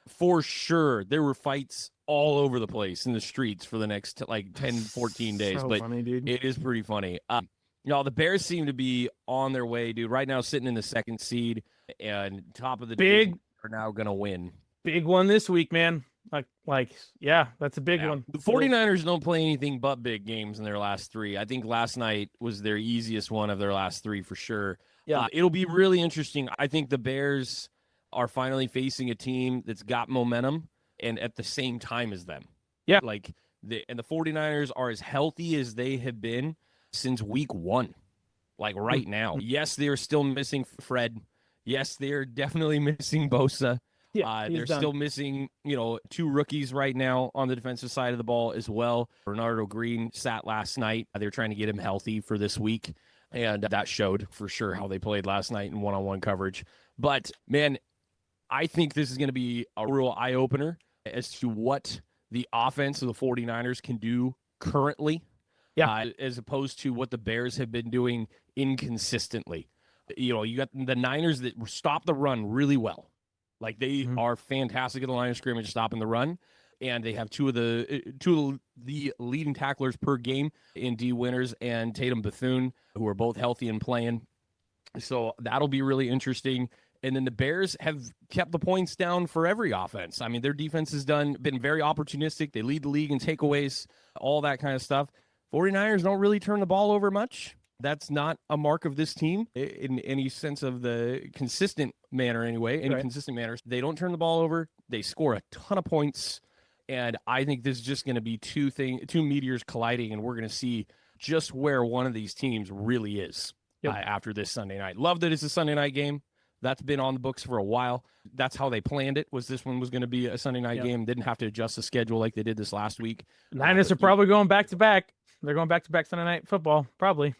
For sure, there were fights all over the place in the streets for the next like 10, 14 days. So but funny, dude. it is pretty funny. The Bears seem to be on their way, dude. Right now, sitting in the 2nd seed and top of the division are now going to win. Big one this week, man. Yeah, that's a big one. The 49ers don't play anything but big games in their last 3. I think last night was their easiest one of their last 3 for sure. Yeah. It'll be really interesting. I think the Bears are finally facing a team that's got momentum and at the same time as them. Yeah. The 49ers are as healthy as they have been since week 1. Like right now. Yes, they're still missing Fred. Yes, they're definitely missing Bosa. Yeah, they're still missing, 2 rookies right now on the defensive side of the ball as well. Bernardo Green sat last night. They're trying to get him healthy for this week, and that showed for sure how they played last night in one-on-one coverage. But, man, I think this is going to be a real eye-opener as to what the offense of the 49ers can do currently, as opposed to what the Bears have been doing inconsistently. You got the Niners that stop the run really well. Like they are fantastic at the line of scrimmage, stopping the run, and they have two of the leading tacklers per game in D. Winters and Tatum Bethune, who are both healthy and playing. So that'll be really interesting. And then the Bears have kept the points down for every offense. I mean, their defense has been very opportunistic. They lead the league in takeaways, all that kind of stuff. 49ers don't really turn the ball over much. That's not a mark of this team in any sense of the consistent manner anyway. Consistent manner. They don't turn the ball over. They score a ton of points. And I think this is just going to be two meteors colliding, and we're going to see just where one of these teams really is after this Sunday night. Love that it's a Sunday night game. That's been on the books for a while. That's how they planned it, was this one was going to be a Sunday night game. Didn't have to adjust the schedule like they did this last week. Niners are probably going back-to-back. They're going back-to-back Sunday night football, probably.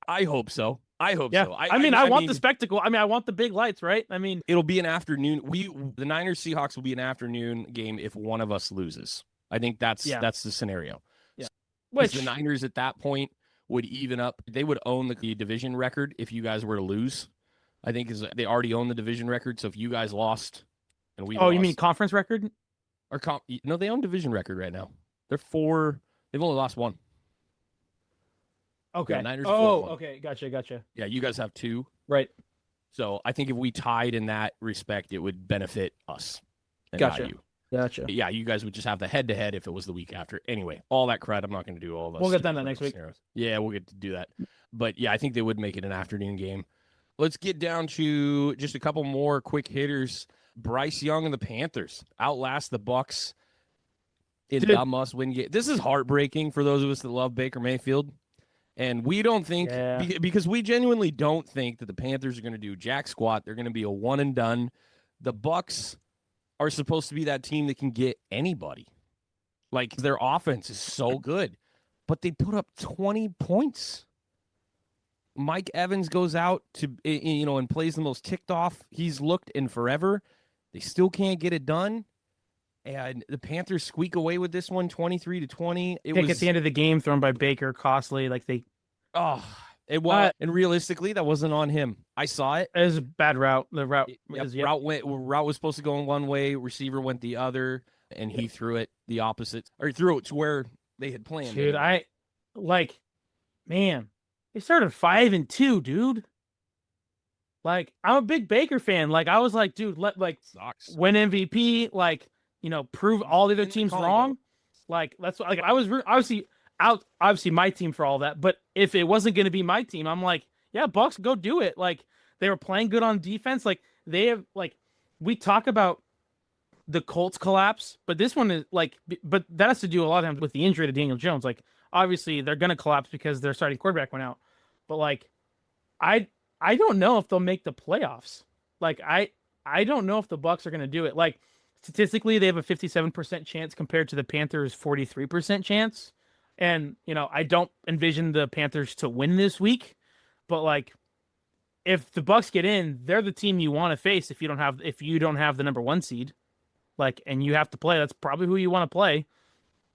I hope so. I want the spectacle. I want the big lights, right? It'll be an afternoon. The Niners Seahawks will be an afternoon game if one of us loses. I think that's the scenario. Yeah. Which the Niners at that point would even up. They would own the division record if you guys were to lose. I think they already own the division record. So if you guys lost and we lost, you mean conference record? No, they own division record right now. They've only lost 1. Okay. Yeah, Niners okay. Gotcha. Yeah, you guys have 2. Right. So I think if we tied in that respect, it would benefit us. And gotcha. Not you. Gotcha. Yeah, you guys would just have the head-to-head if it was the week after. Anyway, all that crud, I'm not going to do all of us. We'll get done that next week. Yeah, we'll get to do that. But yeah, I think they would make it an afternoon game. Let's get down to just a couple more quick hitters. Bryce Young and the Panthers outlast the Bucs in a must-win game. This is heartbreaking for those of us that love Baker Mayfield. And we don't think, because we genuinely don't think that the Panthers are going to do jack squat. They're going to be a one and done. The Bucs are supposed to be that team that can get anybody. Like, their offense is so good, but they put up 20 points. Mike Evans goes out and plays the most ticked off he's looked in forever. They still can't get it done. And the Panthers squeak away with this one, 23-20. It was at the end of the game, thrown by Baker, costly. It was. And realistically, that wasn't on him. I saw it. It was a bad route. The route route was supposed to go in one way, receiver went the other, and he threw it the opposite, or he threw it to where they had planned. Dude, man, they started 5-2, dude. I'm a big Baker fan. I was like, dude, win MVP. Prove all the other teams wrong. That's I was obviously my team for all that. But if it wasn't going to be my team, I'm like, yeah, Bucks, go do it. They were playing good on defense. They have we talk about the Colts collapse, but this one is but that has to do a lot of times with the injury to Daniel Jones. Obviously they're going to collapse because their starting quarterback went out. But I don't know if they'll make the playoffs. I don't know if the Bucks are going to do it. Statistically, they have a 57% chance compared to the Panthers' 43% chance. And, I don't envision the Panthers to win this week. But, if the Bucks get in, they're the team you want to face if you don't have the number 1 seed. And you have to play. That's probably who you want to play.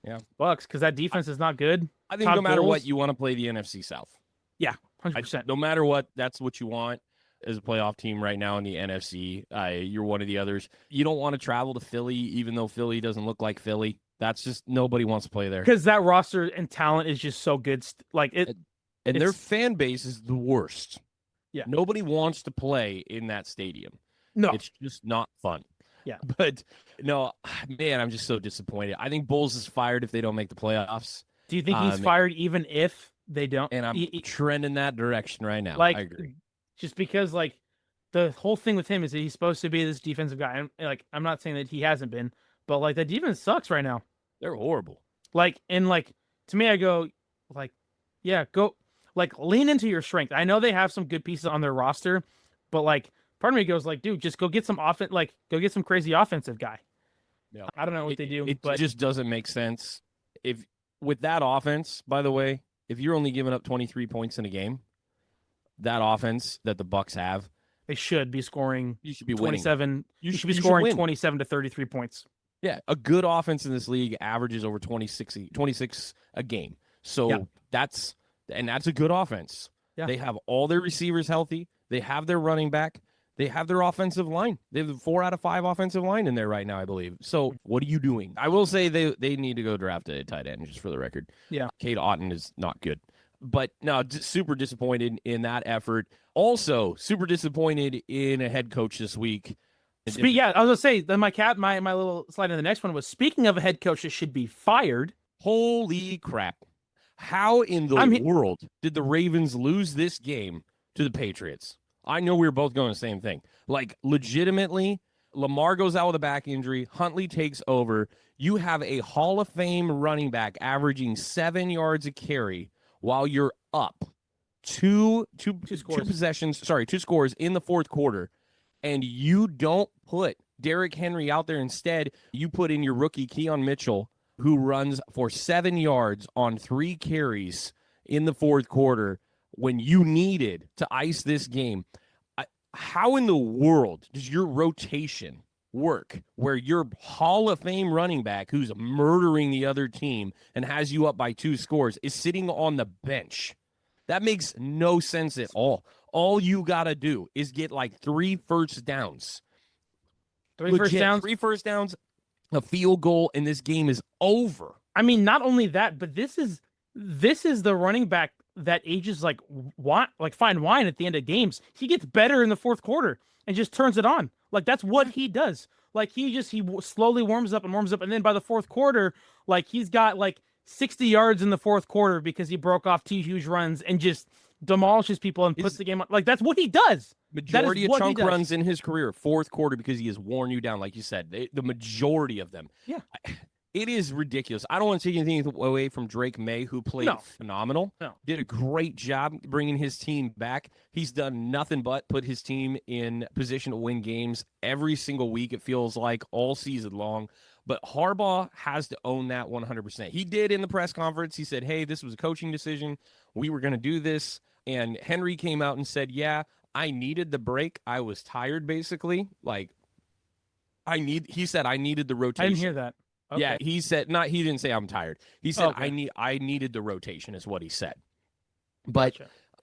Yeah. Bucks, because that defense is not good. I think no matter what, you want to play the NFC South. Yeah, 100%. No matter what, that's what you want. as a playoff team right now in the NFC. You're one of the others. You don't want to travel to Philly, even though Philly doesn't look like Philly. That's just nobody wants to play there. Because that roster and talent is just so good. Like it, And their fan base is the worst. Yeah. Nobody wants to play in that stadium. No. It's just not fun. Yeah. But no, man, I'm just so disappointed. I think Bulls is fired if they don't make the playoffs. Do you think he's fired even if they don't? And I'm trending that direction right now. Like, I agree. Just because, like, the whole thing with him is that he's supposed to be this defensive guy. And, like, I'm not saying that he hasn't been, but, like, the defense sucks right now. They're horrible. Like, and, like, to me, I go, like, yeah, go, like, lean into your strength. I know they have some good pieces on their roster, but, like, part of me goes, like, dude, just go get some offense, like, go get some crazy offensive guy. Yeah. I don't know what they do. It but just doesn't make sense. If with that offense, by the way, if you're only giving up 23 points in a game, that offense that the Bucks have, they should be scoring. You should be 27. Winning. You should be scoring 27 to 33 points. Yeah, a good offense in this league averages over 26 a game. So that's a good offense. Yeah. They have all their receivers healthy. They have their running back. They have their offensive line. They have 4 out of 5 offensive line in there right now, I believe. So what are you doing? I will say they need to go draft a tight end, just for the record. Yeah. Cade Otton is not good. But no, super disappointed in that effort. Also, super disappointed in a head coach this week. Yeah, I was gonna say then my little slide in the next one was, speaking of a head coach that should be fired. Holy crap. How in the world did the Ravens lose this game to the Patriots? I know we were both going the same thing. Like, legitimately, Lamar goes out with a back injury. Huntley takes over. You have a Hall of Fame running back averaging 7 yards a carry while you're up two scores in the fourth quarter, and you don't put Derrick Henry out there. Instead, you put in your rookie Keon Mitchell, who runs for 7 yards on 3 carries in the fourth quarter when you needed to ice this game. How in the world does your rotation work where your Hall of Fame running back, who's murdering the other team and has you up by 2 scores, is sitting on the bench? That makes no sense at all. All you got to do is get like 3 first downs. 3 first downs, a field goal, and this game is over. I mean, not only that, but this is the running back that ages like fine wine at the end of games. He gets better in the fourth quarter and just turns it on. Like, that's what he does. Like, he slowly warms up, and then by the fourth quarter, like, he's got like 60 yards in the fourth quarter because he broke off 2 huge runs and just demolishes people and puts the game on. Like, that's what he does. Majority of chunk runs in his career, fourth quarter, because he has worn you down, like you said. The majority of them. Yeah. It is ridiculous. I don't want to take anything away from Drake May, who played phenomenal. Did a great job bringing his team back. He's done nothing but put his team in position to win games every single week, it feels like, all season long. But Harbaugh has to own that 100%. He did in the press conference. He said, hey, this was a coaching decision. We were going to do this. And Henry came out and said, yeah, I needed the break. I was tired, basically. Like, he said I needed the rotation. I didn't hear that. Okay. Yeah, he said he didn't say I'm tired. He said I needed the rotation is what he said. But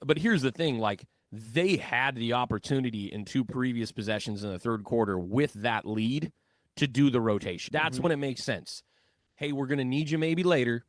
But here's the thing, like, they had the opportunity in 2 previous possessions in the third quarter with that lead to do the rotation. That's when it makes sense. Hey, we're going to need you maybe later,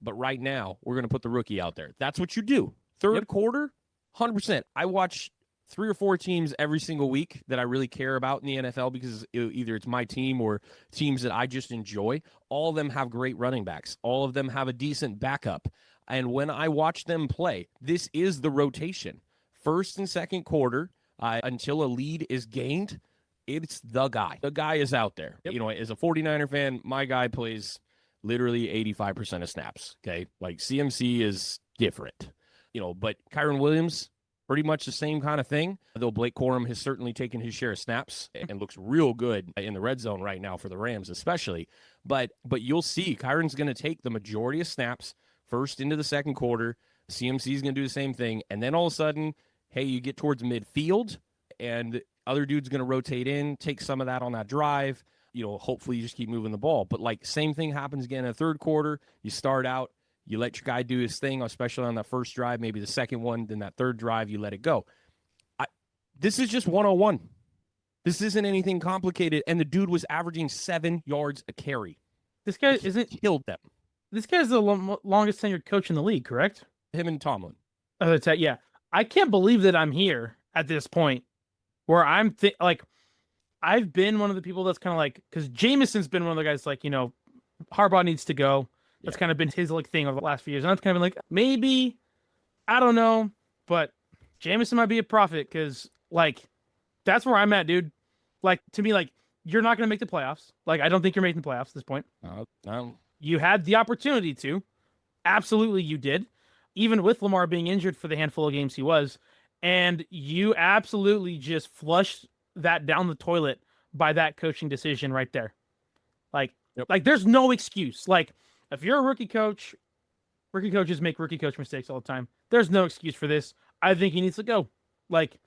but right now we're going to put the rookie out there. That's what you do. Third quarter, 100%. I watch 3 or 4 teams every single week that I really care about in the NFL because either it's my team or teams that I just enjoy. All of them have great running backs. All of them have a decent backup. And when I watch them play, this is the rotation. First and second quarter, until a lead is gained, it's the guy. The guy is out there. Yep. You know, as a 49er fan, my guy plays literally 85% of snaps, okay? Like, CMC is different, you know, but Kyron Williams, pretty much the same kind of thing, though Blake Corum has certainly taken his share of snaps and looks real good in the red zone right now for the Rams especially. But you'll see Kyron's going to take the majority of snaps first into the second quarter. CMC is going to do the same thing. And then all of a sudden, hey, you get towards midfield and other dude's going to rotate in, take some of that on that drive. You know, hopefully you just keep moving the ball. But, like, same thing happens again in the third quarter. You start out, you let your guy do his thing, especially on that first drive, maybe the second one, then that third drive, you let it go. This is just 101. This isn't anything complicated. And the dude was averaging 7 yards a carry. This guy He isn't. killed them. This guy's the longest tenured coach in the league, correct? Him and Tomlin. Yeah. I can't believe that I'm here at this point where I'm like, I've been one of the people that's kind of like, because Jameson's been one of the guys like, Harbaugh needs to go. That's kind of been his like thing over the last few years. And I've kind of been like, maybe, I don't know, but Jameson might be a prophet because like, that's where I'm at, dude. Like, to me, like, you're not going to make the playoffs. Like, I don't think you're making the playoffs at this point. You had the opportunity to. Absolutely, you did. Even with Lamar being injured for the handful of games he was. And you absolutely just flushed that down the toilet by that coaching decision right there. Like, there's no excuse. Like, if you're a rookie coach, rookie coaches make rookie coach mistakes all the time. There's no excuse for this. I think he needs to go. Like,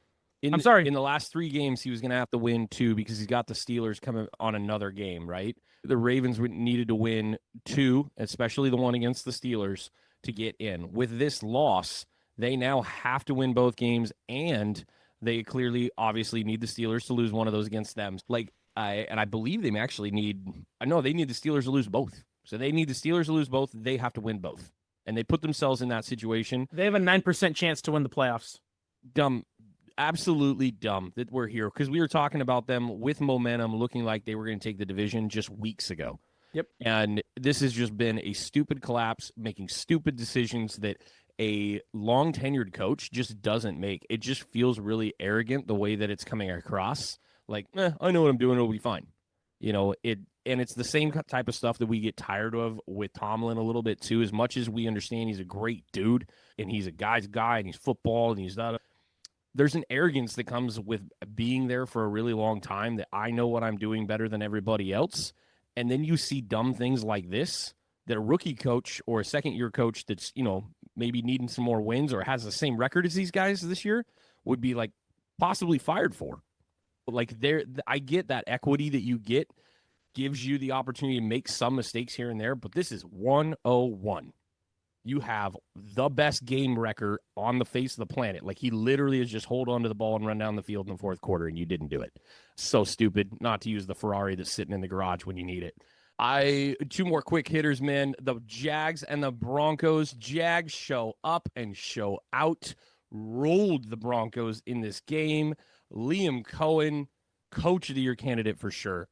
I'm sorry. In the last 3 games, he was going to have to win 2 because he's got the Steelers coming on another game, right? The Ravens needed to win 2, especially the one against the Steelers, to get in. With this loss, they now have to win both games, and they clearly, obviously, need the Steelers to lose one of those against them. I believe they actually need – I know they need the Steelers to lose both. So they need the Steelers to lose both. They have to win both. And they put themselves in that situation. They have a 9% chance to win the playoffs. Dumb. Absolutely dumb that we're here because we were talking about them with momentum looking like they were going to take the division just weeks ago. Yep. And this has just been a stupid collapse, making stupid decisions that a long tenured coach just doesn't make. It just feels really arrogant the way that it's coming across. Like, I know what I'm doing. It'll be fine. And it's the same type of stuff that we get tired of with Tomlin a little bit too. As much as we understand he's a great dude and he's a guy's guy and he's football and he's not there's an arrogance that comes with being there for a really long time that I know what I'm doing better than everybody else. And then you see dumb things like this that a rookie coach or a second-year coach that's, maybe needing some more wins or has the same record as these guys this year would be, like, possibly fired for. Like, I get that equity that you get gives you the opportunity to make some mistakes here and there, but this is 101. You have the best game record on the face of the planet. Like, he literally is just hold on to the ball and run down the field in the fourth quarter, and you didn't do it. So stupid not to use the Ferrari that's sitting in the garage when you need it. 2 more quick hitters, man. The Jags and the Broncos. Jags show up and show out. Rolled the Broncos in this game. Liam Cohen, coach of the year candidate for sure.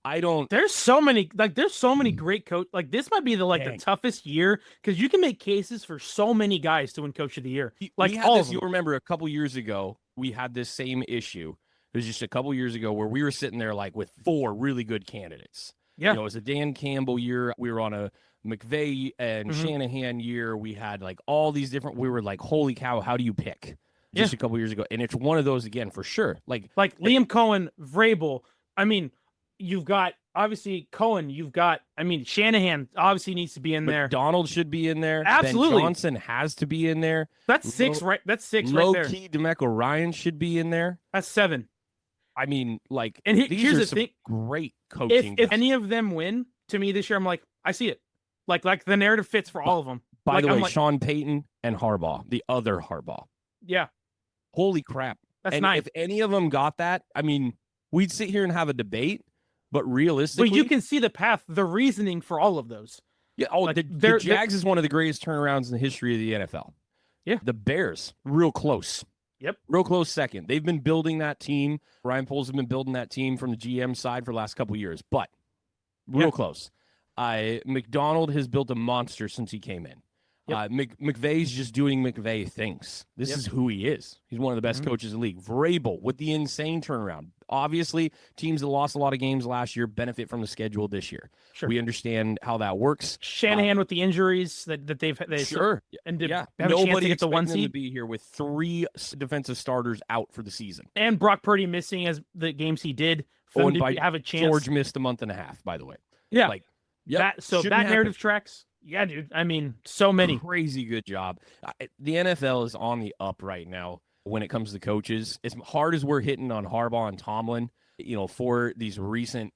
There's so many great coach. Like, this might be the toughest year because you can make cases for so many guys to win coach of the year. Like, all of them. You'll remember a couple years ago, we had this same issue. It was just a couple years ago where we were sitting there like with 4 really good candidates. Yeah. It was a Dan Campbell year. We were on a McVay and Shanahan year. We had like all these different, we were like, holy cow, how do you pick? Just a couple years ago. And it's one of those again, for sure. Like Liam Cohen, Vrabel. I mean, you've got obviously Cohen. Shanahan obviously needs to be in there. Donald should be in there. Absolutely. Ben Johnson has to be in there. That's 6, right? That's 6 right there. Low-key, DeMeco Ryan should be in there. That's 7. I mean, like, and these here's are the some thing. Great coaching. If any of them win, to me this year, I'm like, I see it. Like the narrative fits for all of them. By the way, Sean Payton and Harbaugh, the other Harbaugh. Yeah. Holy crap. That's nice. If any of them got that, I mean, we'd sit here and have a debate, but realistically. But you can see the path, the reasoning for all of those. Yeah. Oh, like, the Jags is one of the greatest turnarounds in the history of the NFL. Yeah. The Bears, real close. Yep. Real close second. They've been building that team. Ryan Poles has been building that team from the GM side for the last couple of years, but real close. McDonald has built a monster since he came in. Yep. McVay's just doing McVay things. This is who he is. He's one of the best coaches in the league. Vrabel with the insane turnaround. Obviously, teams that lost a lot of games last year benefit from the schedule this year. Sure. We understand how that works. Shanahan with the injuries that they've sure. And yeah. Have Nobody a chance to get the 1 them seed to be here with 3 defensive starters out for the season. And Brock Purdy missing as the games he did for him to have a chance. George missed a month and a half, by the way. Yeah. Like, that narrative tracks. Yeah, dude. I mean, so many. Crazy good job. The NFL is on the up right now when it comes to coaches. As hard as we're hitting on Harbaugh and Tomlin, for these recent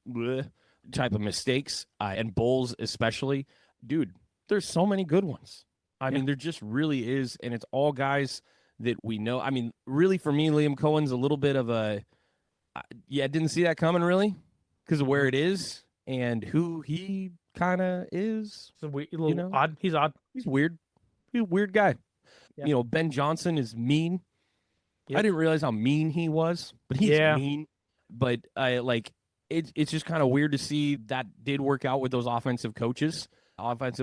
type of mistakes, and Bulls especially, dude, there's so many good ones. I mean, there just really is, and it's all guys that we know. I mean, really, for me, Liam Cohen's a little bit of a yeah, didn't see that coming really because of where Mhm. it is and who he kind of is. It's a You little know, odd. He's odd. he's weird. He's a weird guy. Yeah. You know, Ben Johnson is mean. I Yep. didn't realize how mean he was, but he's Yeah. mean. But I like it's just kind of weird to see that did work out with those offensive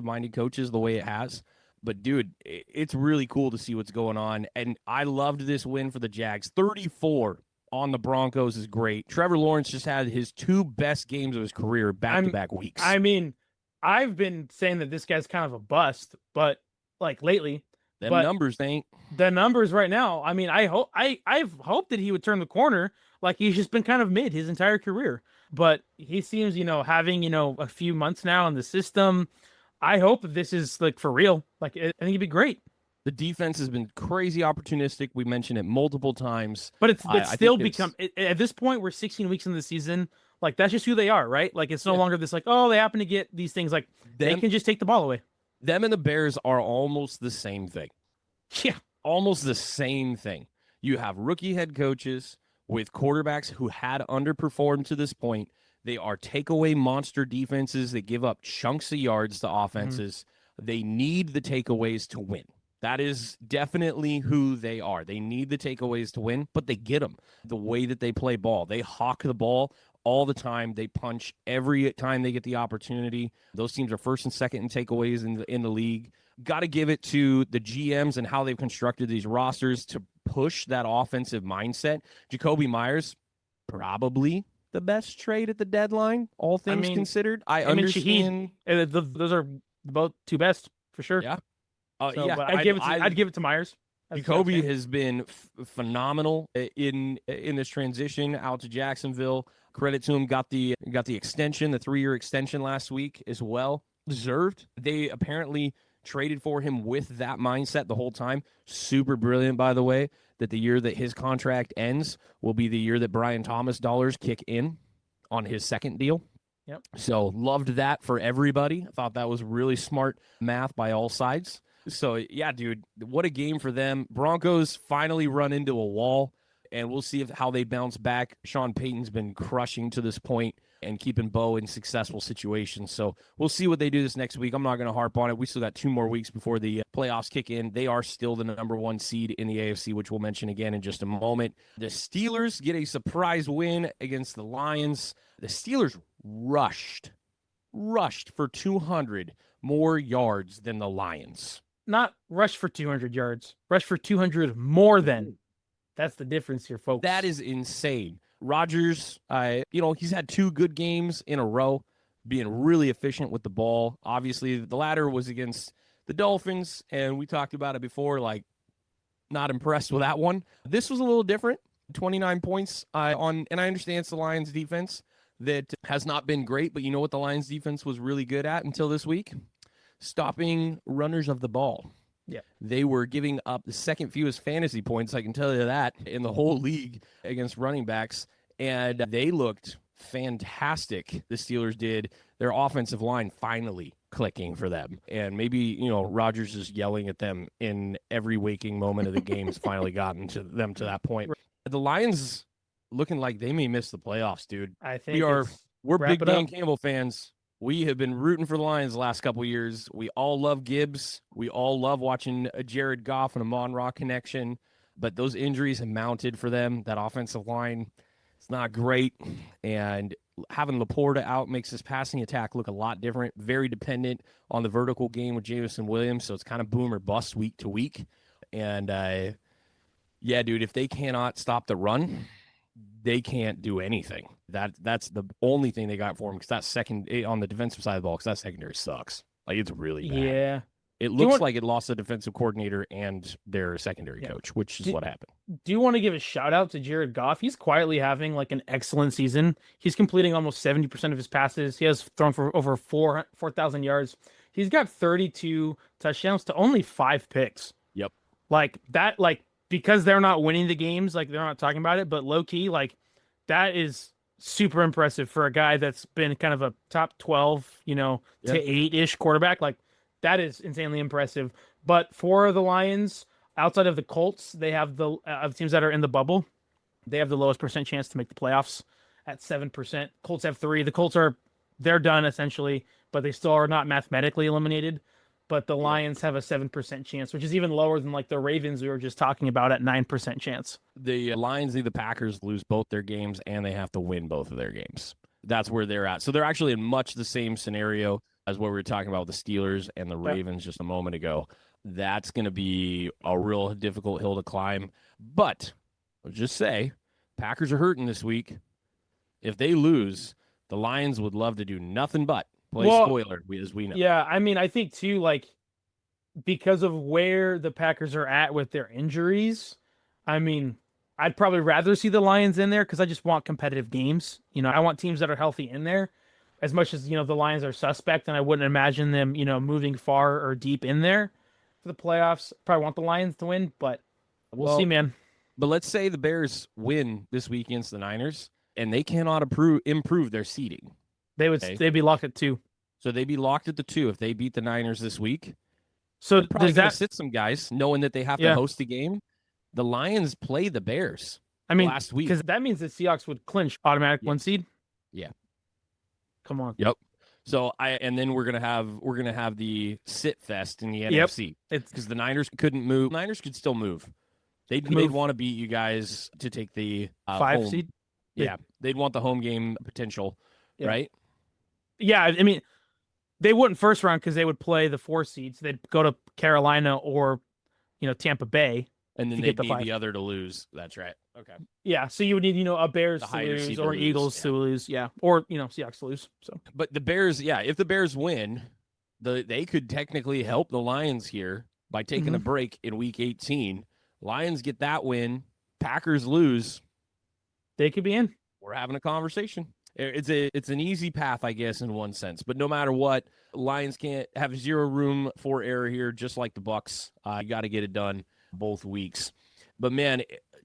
minded coaches the way it has. But dude, it's really cool to see what's going on. And I loved this win for the Jags. 34 on the Broncos is great. Trevor Lawrence just had his two best games of his career back to back weeks. I mean, I've been saying that this guy's kind of a bust, but like lately, Them but numbers ain't. the numbers right now, I mean, I've hoped that he would turn the corner. Like he's just been kind of mid his entire career, but he seems, having, a few months now in the system. I hope that this is like for real. Like I think he'd be great. The defense has been crazy opportunistic. We mentioned it multiple times. But it's I still think become at this point we're 16 weeks into the season. Like that's just who they are, right? Like it's no longer this like, oh, they happen to get these things. Like they can just take the ball away. Them and the Bears are almost the same thing. Yeah. Almost the same thing. You have rookie head coaches with quarterbacks who had underperformed to this point. They are takeaway monster defenses that give up chunks of yards to offenses. They need the takeaways to win. That is definitely who they are. They need the takeaways to win, but they get them the way that they play ball. They hawk the ball all the time. They punch every time they get the opportunity. Those teams are first and second in takeaways in the league. Got to give it to the GMs and how they've constructed these rosters to push that offensive mindset. Jacoby Myers, probably the best trade at the deadline, all things considered. I understand. Those are both two best for sure. Yeah. But I'd give it to Myers. Jacoby has been phenomenal in this transition out to Jacksonville. Credit to him. Got the extension, the 3-year extension last week as well. Deserved. They apparently traded for him with that mindset the whole time. Super brilliant, by the way, that the year that his contract ends will be the year that Brian Thomas dollars kick in on his second deal. Yep. So loved that for everybody. I thought that was really smart math by all sides. So, yeah, dude, what a game for them. Broncos finally run into a wall, and we'll see how they bounce back. Sean Payton's been crushing to this point and keeping Bo in successful situations. So we'll see what they do this next week. I'm not going to harp on it. We still got 2 more weeks before the playoffs kick in. They are still the number 1 seed in the AFC, which we'll mention again in just a moment. The Steelers get a surprise win against the Lions. The Steelers rushed for 200 more yards than the Lions. Not rush for 200 yards, rush for 200 more than. That's the difference here, folks. That is insane. Rodgers, he's had 2 good games in a row, being really efficient with the ball. Obviously, the latter was against the Dolphins, and we talked about it before, like, not impressed with that one. This was a little different. 29 points and I understand it's the Lions defense that has not been great, but you know what the Lions defense was really good at until this week? Stopping runners of the ball. Yeah. They were giving up the second fewest fantasy points, I can tell you that, in the whole league against running backs. And they looked fantastic, the Steelers did. Their offensive line finally clicking for them. And maybe, Rodgers is yelling at them in every waking moment of the game has finally gotten to them to that point. The Lions looking like they may miss the playoffs, dude. I think we're big Dan Campbell fans. We have been rooting for the Lions the last couple of years. We all love Gibbs. We all love watching a Jared Goff and a Mon-Ra connection. But those injuries have mounted for them. That offensive line, it's not great. And having Laporta out makes this passing attack look a lot different. Very dependent on the vertical game with Jameson Williams. So it's kind of boom or bust week to week. And, yeah, dude, if they cannot stop the run, they can't do anything. That's the only thing they got for him, because that second on the defensive side of the ball, because that secondary sucks. Like, it's really bad. Yeah. It looks like it lost the defensive coordinator and their secondary coach, which is what happened. Do you want to give a shout out to Jared Goff? He's quietly having like an excellent season. He's completing almost 70% of his passes. He has thrown for over 4,000 yards. He's got 32 touchdowns to only 5 picks. Yep. Like that, because they're not winning the games, like they're not talking about it, but low key, like that is super impressive for a guy that's been kind of a top 12, to 8-ish quarterback. Like that is insanely impressive. But for the Lions, outside of the Colts, they have the of teams that are in the bubble. They have the lowest percent chance to make the playoffs at 7%. Colts have 3. The Colts they're done essentially, but they still are not mathematically eliminated. But the Lions have a 7% chance, which is even lower than like the Ravens we were just talking about at 9% chance. The Lions need the Packers lose both their games, and they have to win both of their games. That's where they're at. So they're actually in much the same scenario as what we were talking about with the Steelers and the Ravens just a moment ago. That's going to be a real difficult hill to climb. But I'll just say, Packers are hurting this week. If they lose, the Lions would love to do nothing but play spoiler, as we know. Yeah, I mean, I think too, like, because of where the Packers are at with their injuries, I mean, I'd probably rather see the Lions in there because I just want competitive games. I want teams that are healthy in there. As much as, the Lions are suspect, and I wouldn't imagine them, moving far or deep in there for the playoffs. Probably want the Lions to win, but we'll see, man. But let's say the Bears win this week against the Niners, and they cannot improve their seeding. They'd be locked at 2. So they'd be locked at the 2 if they beat the Niners this week. So probably does that sit some guys knowing that they have to host the game? The Lions play the Bears. Last week, because that means the Seahawks would clinch automatic 1 seed. Yeah. Come on. Yep. So and then we're gonna have the sit fest in the NFC. It's because the Niners couldn't move. Niners could still move. They'd want to beat you guys to take the 5 seed. Yeah, they'd want the home game potential, right? Yeah, I mean, they wouldn't first round because they would play the 4 seeds. They'd go to Carolina or, Tampa Bay, and then they'd need the other to lose. That's right. Okay. Yeah, so you would need, a Bears to lose or Eagles to lose, or Seahawks to lose. So, but the Bears, if the Bears win, they could technically help the Lions here by taking a break in Week 18. Lions get that win. Packers lose. They could be in. We're having a conversation. It's an easy path, I guess, in one sense. But no matter what, Lions can't have zero room for error here, just like the Bucs. You got to get it done both weeks. But man,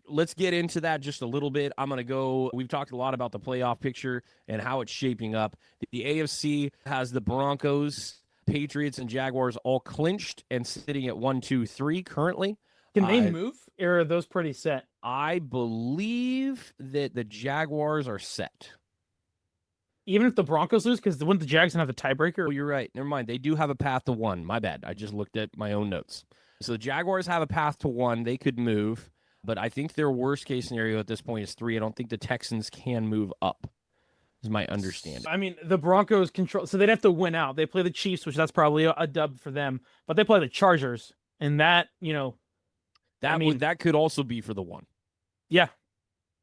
let's get into that just a little bit. I'm going to go. We've talked a lot about the playoff picture and how it's shaping up. The AFC has the Broncos, Patriots, and Jaguars all clinched and sitting at 1, 2, 3 currently. Can they move, or are those pretty set? I believe that the Jaguars are set. Even if the Broncos lose, because wouldn't the Jags have the tiebreaker? Oh, you're right. Never mind. They do have a path to 1. My bad. I just looked at my own notes. So the Jaguars have a path to 1. They could move, but I think their worst case scenario at this point is 3. I don't think the Texans can move up, is my understanding. I mean, the Broncos control, so they'd have to win out. They play the Chiefs, which that's probably a dub for them, but they play the Chargers, and that, that could also be for the 1. Yeah.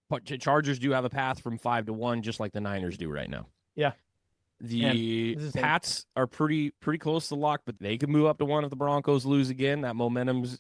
But Chargers do have a path from 5 to 1, just like the Niners do right now. Yeah. The Pats are pretty close to lock, but they could move up to 1 if the Broncos lose again. That momentum's,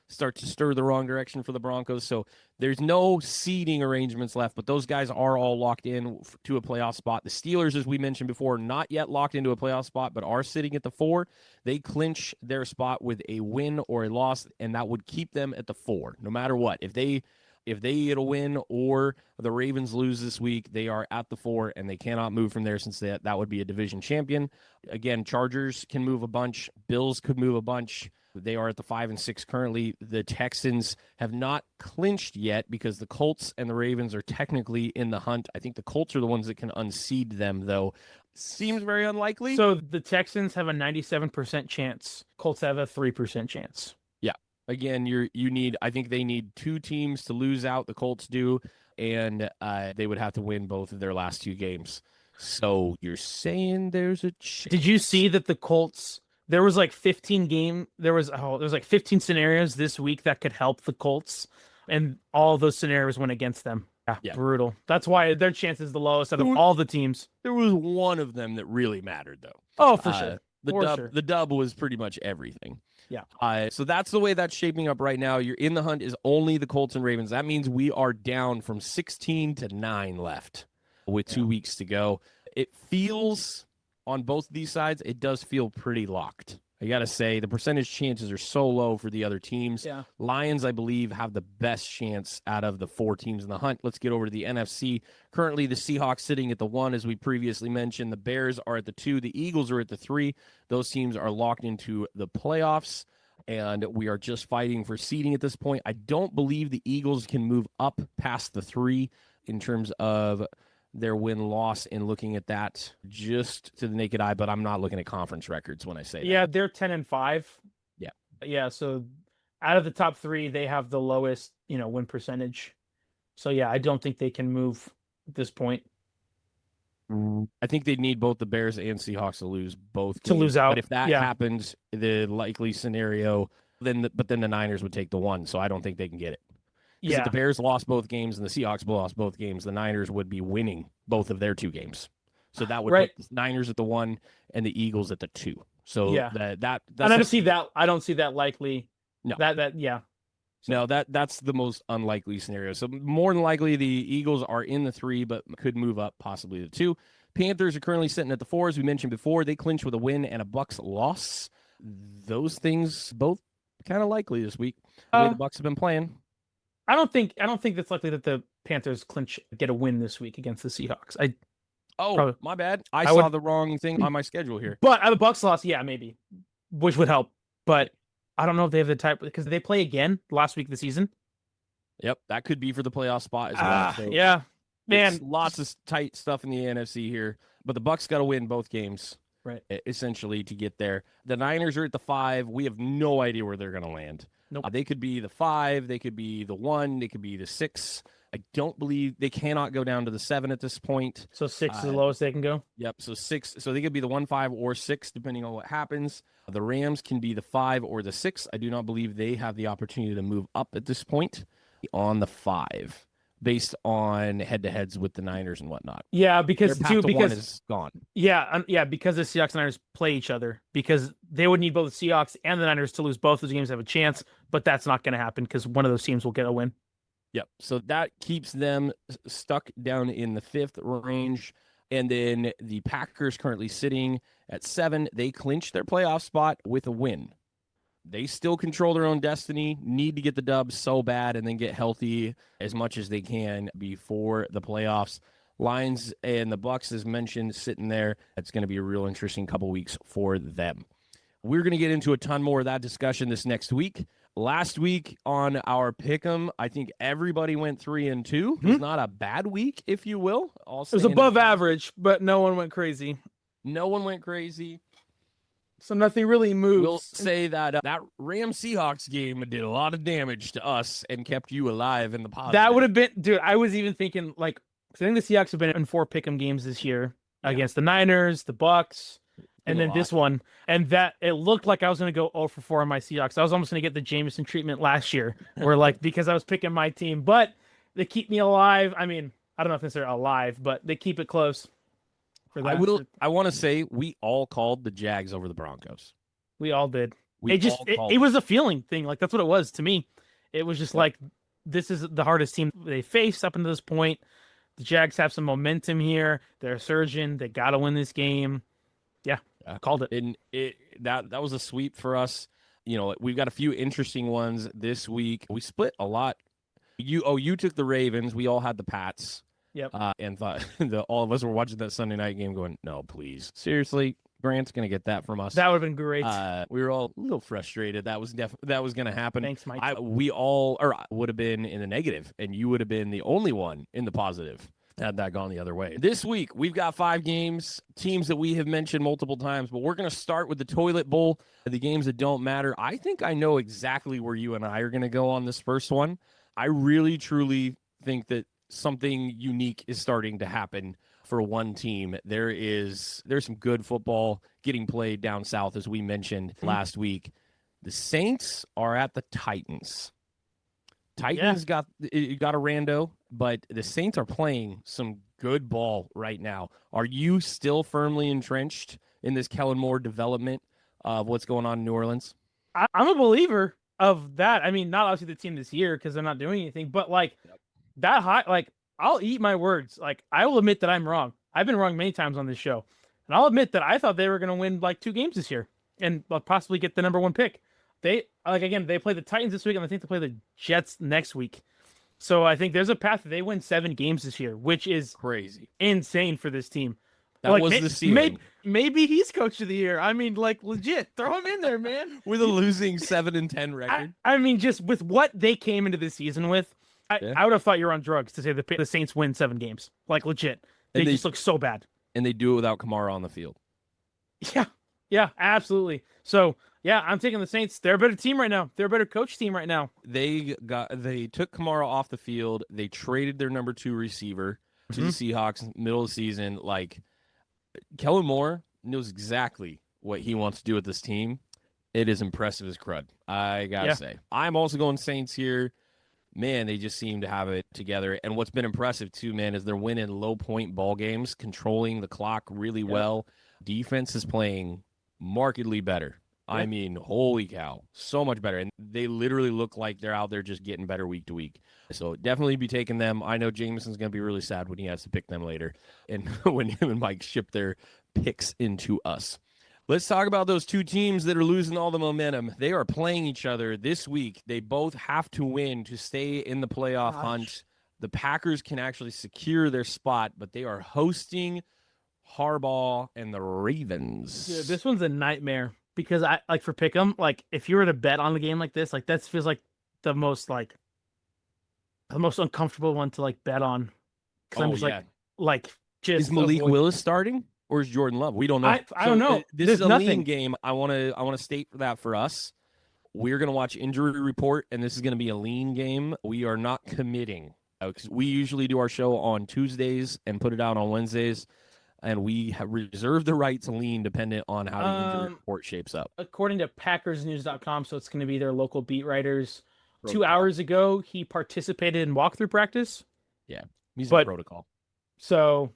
start to stir the wrong direction for the Broncos. So there's no seeding arrangements left, but those guys are all locked in to a playoff spot. The Steelers, as we mentioned before, not yet locked into a playoff spot, but are sitting at the 4. They clinch their spot with a win or a loss, and that would keep them at the 4, no matter what. If they get a win or the Ravens lose this week, they are at the 4, and they cannot move from there since that would be a division champion. Again, Chargers can move a bunch. Bills could move a bunch. They are at the 5 and 6 currently. The Texans have not clinched yet because the Colts and the Ravens are technically in the hunt. I think the Colts are the ones that can unseed them, though. Seems very unlikely. So the Texans have a 97% chance. Colts have a 3% chance. Again, I think they need 2 teams to lose out. The Colts do, and they would have to win both of their last 2 games. So you're saying there's a chance. Did you see that the Colts, there was like 15 like 15 scenarios this week that could help the Colts, and all those scenarios went against them. Yeah. Brutal. That's why their chance is the lowest out of all the teams. There was one of them that really mattered, though. Oh, for sure. The dub was pretty much everything. Yeah. So that's the way that's shaping up right now. You're in the hunt is only the Colts and Ravens. That means we are down from 16 to 9 left with 2 weeks to go. It feels on both of these sides, it does feel pretty locked. I got to say, the percentage chances are so low for the other teams. Yeah. Lions, I believe, have the best chance out of the 4 teams in the hunt. Let's get over to the NFC. Currently, the Seahawks sitting at the 1, as we previously mentioned. The Bears are at the 2. The Eagles are at the 3. Those teams are locked into the playoffs. and we are just fighting for seeding at this point. I don't believe the Eagles can move up past the 3 in terms of their win-loss and looking at that just to the naked eye, but I'm not looking at conference records when I say that. Yeah, they're 10-5. Yeah. Yeah, so out of the top 3, they have the lowest, win percentage. So yeah, I don't think they can move at this point. I think they need both the Bears and Seahawks to lose both to games. lose out. But if that happens, the likely scenario, then the Niners would take the 1, so I don't think they can get it. Because if the Bears lost both games and the Seahawks lost both games, the Niners would be winning both of their 2 games. So that would put the Niners at the 1 and the Eagles at the 2. So that's and I don't see that. I don't see that likely. No. So. No, that's the most unlikely scenario. So more than likely, the Eagles are in the 3, but could move up possibly to 2. Panthers are currently sitting at the 4, as we mentioned before. They clinch with a win and a Bucs loss. Those things both kind of likely this week. The way the Bucs have been playing. I don't think it's likely that the Panthers get a win this week against the Seahawks. My bad. I saw the wrong thing on my schedule here. But the Bucs loss, maybe, which would help. But I don't know if they have the type, because they play again last week of the season. Yep, that could be for the playoff spot as well. So yeah, man, lots of tight stuff in the NFC here, but the Bucs got to win both games, right? Essentially to get there. The Niners are at the 5. We have no idea where they're going to land. Nope. They could be the 5, they could be the 1, they could be the 6. I don't believe they cannot go down to the 7 at this point. So 6 is the lowest they can go? Yep, so 6. So they could be the 1, 5, or 6, depending on what happens. The Rams can be the 5 or the 6. I do not believe they have the opportunity to move up at this point on the 5, based on head-to-heads with the Niners and whatnot. Yeah, because 1 is gone. Yeah, because the Seahawks and Niners play each other, because they would need both the Seahawks and the Niners to lose both those games to have a chance, but that's not going to happen because one of those teams will get a win. Yep. So that keeps them stuck down in the 5th range. And then the Packers currently sitting at 7. They clinched their playoff spot with a win. They still control their own destiny, need to get the dub so bad and then get healthy as much as they can before the playoffs. Lions and the Bucs, as mentioned, sitting there. It's going to be a real interesting couple weeks for them. We're going to get into a ton more of that discussion this next week. Last week on our Pick'em, I think everybody went 3-2. It was not a bad week, if you will. It was above average, but no one went crazy. No one went crazy. So nothing really moves. We'll say that that Rams-Seahawks game did a lot of damage to us and kept you alive in the positive. That would have been, dude, I was even thinking, I think the Seahawks have been in 4 Pick'em games this year against the Niners, the Bucs, and then this one. And that it looked like I was going to go 0 for 4 on my Seahawks. I was almost going to get the Jameson treatment last year, where because I was picking my team. But they keep me alive. I mean, I don't know if they're alive, but they keep it close. For that. I want to say we all called the Jags over the Broncos. We all did. It was a feeling thing. That's what it was to me. It was just this is the hardest team they faced up until this point. The Jags have some momentum here. They're surging. They got to win this game. Yeah, called it. And that was a sweep for us. We've got a few interesting ones this week. We split a lot. You took the Ravens. We all had the Pats. Yep. And thought all of us were watching that Sunday night game going, no, please. Seriously, Grant's going to get that from us. That would have been great. We were all a little frustrated. That was going to happen. Thanks, Mike. We all would have been in the negative, and you would have been the only one in the positive had that gone the other way. This week, we've got 5 games, teams that we have mentioned multiple times, but we're going to start with the Toilet Bowl, the games that don't matter. I think I know exactly where you and I are going to go on this first one. I really, truly think that something unique is starting to happen for one team. There's some good football getting played down south, as we mentioned last week. The Saints are at the Titans. Titans got a rando, but the Saints are playing some good ball right now. Are you still firmly entrenched in this Kellen Moore development of what's going on in New Orleans? I'm a believer of that. I mean, not obviously the team this year because they're not doing anything, but that high, I'll eat my words. I will admit that I'm wrong. I've been wrong many times on this show, and I'll admit that I thought they were going to win 2 games this year and possibly get the number 1 pick. They play the Titans this week, and I think they play the Jets next week. So I think there's a path that they win 7 games this year, which is crazy, insane for this team. That was the ceiling. Maybe he's coach of the year. I mean, like legit, throw him in there, man. With a losing 7-10 record. I mean, just with what they came into the season with, Yeah. I would have thought you were on drugs to say the Saints win 7 games. Like legit, they just look so bad. And they do it without Kamara on the field. Yeah, absolutely. So yeah, I'm taking the Saints. They're a better team right now. They're a better coach team right now. They took Kamara off the field. They traded their number 2 receiver to the Seahawks middle of the season. Like, Kellen Moore knows exactly what he wants to do with this team. It is impressive as crud, I gotta say. I'm also going Saints here. Man, they just seem to have it together. And what's been impressive too, man, is they're winning low point ball games, controlling the clock really well. Defense is playing markedly better. I mean, holy cow, so much better. And they literally look like they're out there just getting better week to week. So definitely be taking them. I know Jameson's going to be really sad when he has to pick them later and when him and Mike ship their picks into us. Let's talk about those 2 teams that are losing all the momentum. They are playing each other this week. They both have to win to stay in the playoff hunt. The Packers can actually secure their spot, but they are hosting Harbaugh and the Ravens. Dude, this one's a nightmare because I like for pick'em. Like if you were to bet on the game like this, like that feels like the most uncomfortable one to like bet on. Because I'm just like just is Malik Willis starting or is Jordan Love? We don't know. I don't know. This is a lean game. I want to state that for us. We're gonna watch injury report, and this is gonna be a lean game. We are not committing because we usually do our show on Tuesdays and put it out on Wednesdays. And we have reserved the right to lean dependent on how the injury report shapes up. According to PackersNews.com, so it's going to be their local beat writers. Protocol. 2 hours ago, he participated in walkthrough practice. Yeah, he's a protocol. So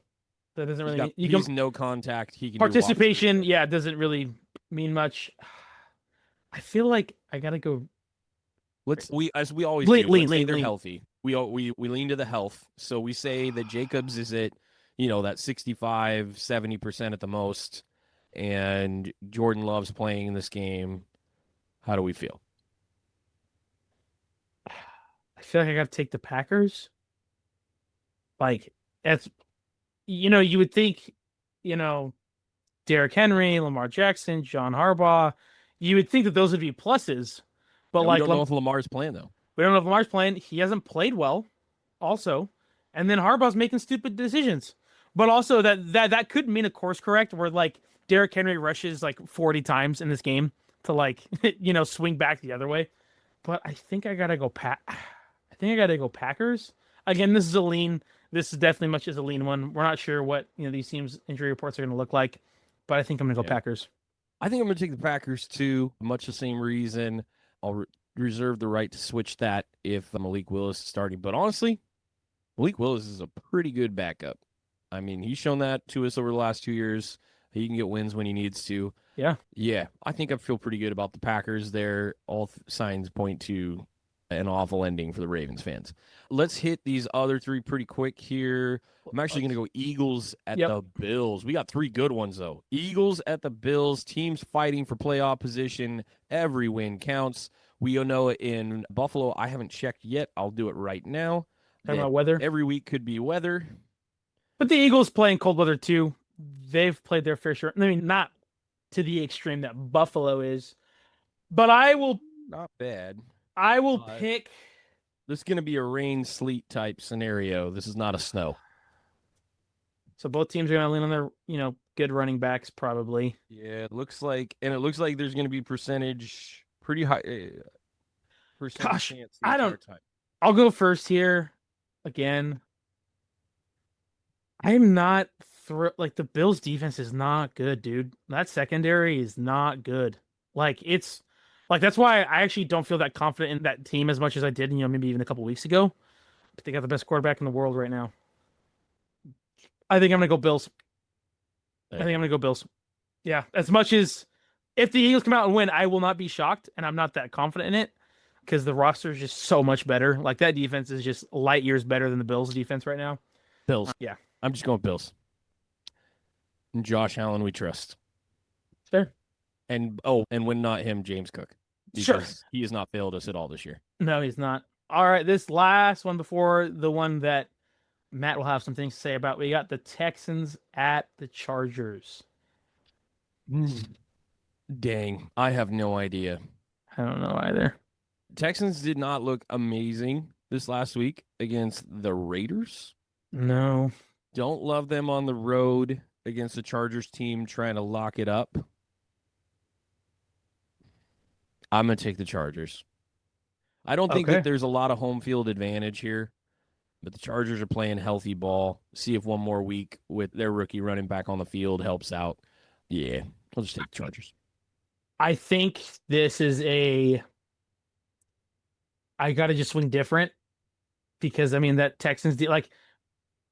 that doesn't really mean... He's no contact. He can participation, doesn't really mean much. I feel like I got to go... As we always do, they're healthy. We lean to the health. So we say that Jacobs is at... that 65, 70% at the most, and Jordan Love's playing in this game. How do we feel? I feel like I got to take the Packers. Like, that's, you would think, Derrick Henry, Lamar Jackson, John Harbaugh, you would think that those would be pluses. But we don't know if Lamar's playing, though. We don't know if Lamar's playing. He hasn't played well, also. And then Harbaugh's making stupid decisions. But also that could mean a course correct where like Derrick Henry rushes like 40 times in this game to like swing back the other way. But I think I gotta go Packers. Again, this is a lean. This is definitely much as a lean one. We're not sure what these teams' injury reports are gonna look like, but I think I'm gonna go Packers. I think I'm gonna take the Packers too. Much the same reason. I'll reserve the right to switch that if Malik Willis is starting. But honestly, Malik Willis is a pretty good backup. I mean, he's shown that to us over the last 2 years. He can get wins when he needs to. Yeah. I think I feel pretty good about the Packers there. All signs point to an awful ending for the Ravens fans. Let's hit these other 3 pretty quick here. I'm actually going to go Eagles at the Bills. We got 3 good ones, though. Eagles at the Bills. Teams fighting for playoff position. Every win counts. We know in Buffalo, I haven't checked yet. I'll do it right now. Talking about weather. Every week could be weather. But the Eagles play in cold weather too. They've played their fair share. I mean, not to the extreme that Buffalo is. But I will... Not bad. I will pick... This is going to be a rain, sleet type scenario. This is not a snow. So both teams are going to lean on their, good running backs probably. Yeah, it looks like there's going to be pretty high percentage chance. I'll go first here again. I'm not the Bills defense is not good, dude. That secondary is not good. That's why I actually don't feel that confident in that team as much as I did, maybe even a couple weeks ago. But they got the best quarterback in the world right now. I think I'm going to go Bills. Yeah, as much as if the Eagles come out and win, I will not be shocked, and I'm not that confident in it because the roster is just so much better. Like, that defense is just light years better than the Bills' defense right now. Bills. Yeah. I'm just going Bills. And Josh Allen, we trust. Fair. And when not him, James Cook. Because he has not failed us at all this year. No, he's not. All right, this last one before the one that Matt will have some things to say about. We got the Texans at the Chargers. Dang, I have no idea. I don't know either. Texans did not look amazing this last week against the Raiders. No. Don't love them on the road against the Chargers team trying to lock it up. I'm going to take the Chargers. I don't think Okay. that there's a lot of home field advantage here, but the Chargers are playing healthy ball. See if one more week with their rookie running back on the field helps out. Yeah, I'll just take the Chargers. I think this is I got to just swing different because I mean that Texans like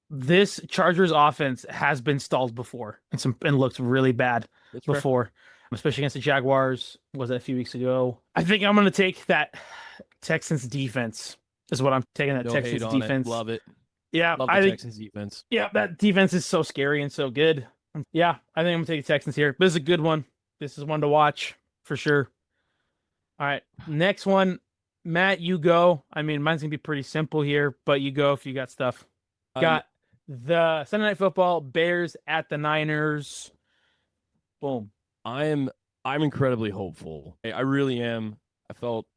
this Chargers offense has been stalled before and looked really bad That's fair. before, especially against the Jaguars. Was that a few weeks ago? I think I'm going to take that Texans defense is what I'm taking. That No Texans hate on defense. it. Love it. Yeah, Love the I think Texans defense. yeah, that defense is so scary and so good. Yeah, I think I'm going to take the Texans here. This is a good one. This is one to watch for sure. All right, next one. Matt, you go. I mean, mine's gonna be pretty simple here, but you go if you got stuff. Got the Sunday Night Football, Bears at the Niners. Boom. I'm incredibly hopeful. I really am. I felt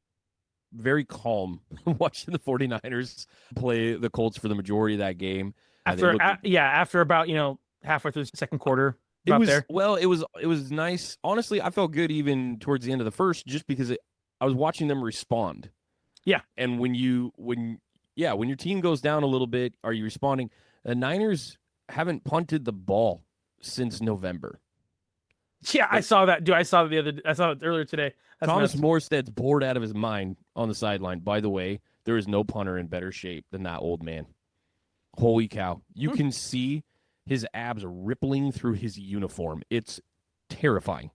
very calm watching the 49ers play the Colts for the majority of that game. After about halfway through the second quarter. It was nice. Honestly, I felt good even towards the end of the first, just because I was watching them respond. Yeah. And when your team goes down a little bit, are you responding? The Niners haven't punted the ball since November. Yeah, I saw that. Dude, I saw it earlier today. That's Thomas nuts. Morstead's bored out of his mind on the sideline. By the way, there is no punter in better shape than that old man. Holy cow. You can see his abs rippling through his uniform. It's terrifying.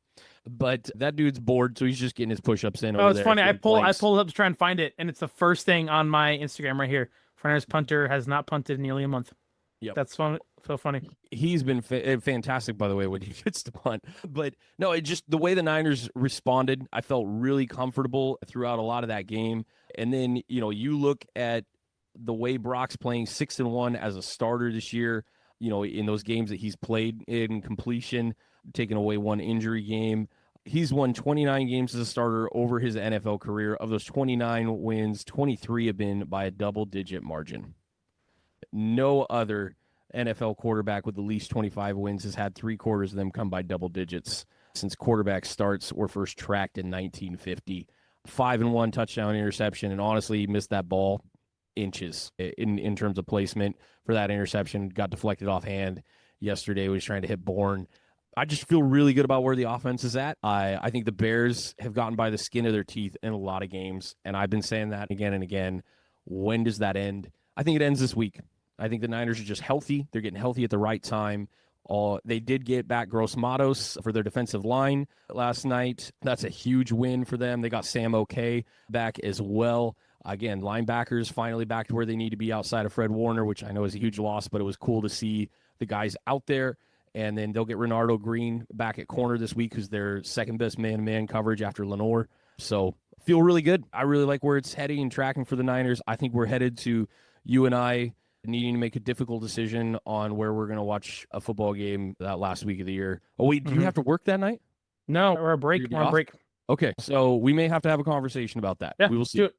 But that dude's bored, so he's just getting his push-ups in. Oh, it's funny. I pulled up to try and find it, and it's the first thing on my Instagram right here. Fernandez punter has not punted in nearly a month. Yep. That's fun. So funny. He's been fantastic, by the way, when he gets to punt. But no, it just the way the Niners responded, I felt really comfortable throughout a lot of that game. And then you look at the way Brock's playing 6-1 as a starter this year. In those games that he's played in completion, taking away one injury game. He's won 29 games as a starter over his NFL career. Of those 29 wins, 23 have been by a double-digit margin. No other NFL quarterback with at least 25 wins has had 3/4 of them come by double digits since quarterback starts were first tracked in 1950. 5-1 touchdown interception, and honestly, he missed that ball inches in terms of placement for that interception. Got deflected offhand yesterday. Was trying to hit Bourne. I just feel really good about where the offense is at. I think the Bears have gotten by the skin of their teeth in a lot of games, and I've been saying that again and again. When does that end? I think it ends this week. I think the Niners are just healthy. They're getting healthy at the right time. They did get back Gross Matos for their defensive line last night. That's a huge win for them. They got Sam O'Kay back as well. Again, linebackers finally back to where they need to be outside of Fred Warner, which I know is a huge loss, but it was cool to see the guys out there. And then they'll get Renardo Green back at corner this week, who's their second best man-to-man coverage after Lenore. So feel really good. I really like where it's heading and tracking for the Niners. I think we're headed to you and I needing to make a difficult decision on where we're going to watch a football game that last week of the year. Oh, wait, do you have to work that night? No, we're a break. We're on break. Okay, so we may have to have a conversation about that. Yeah, we will see. Do it.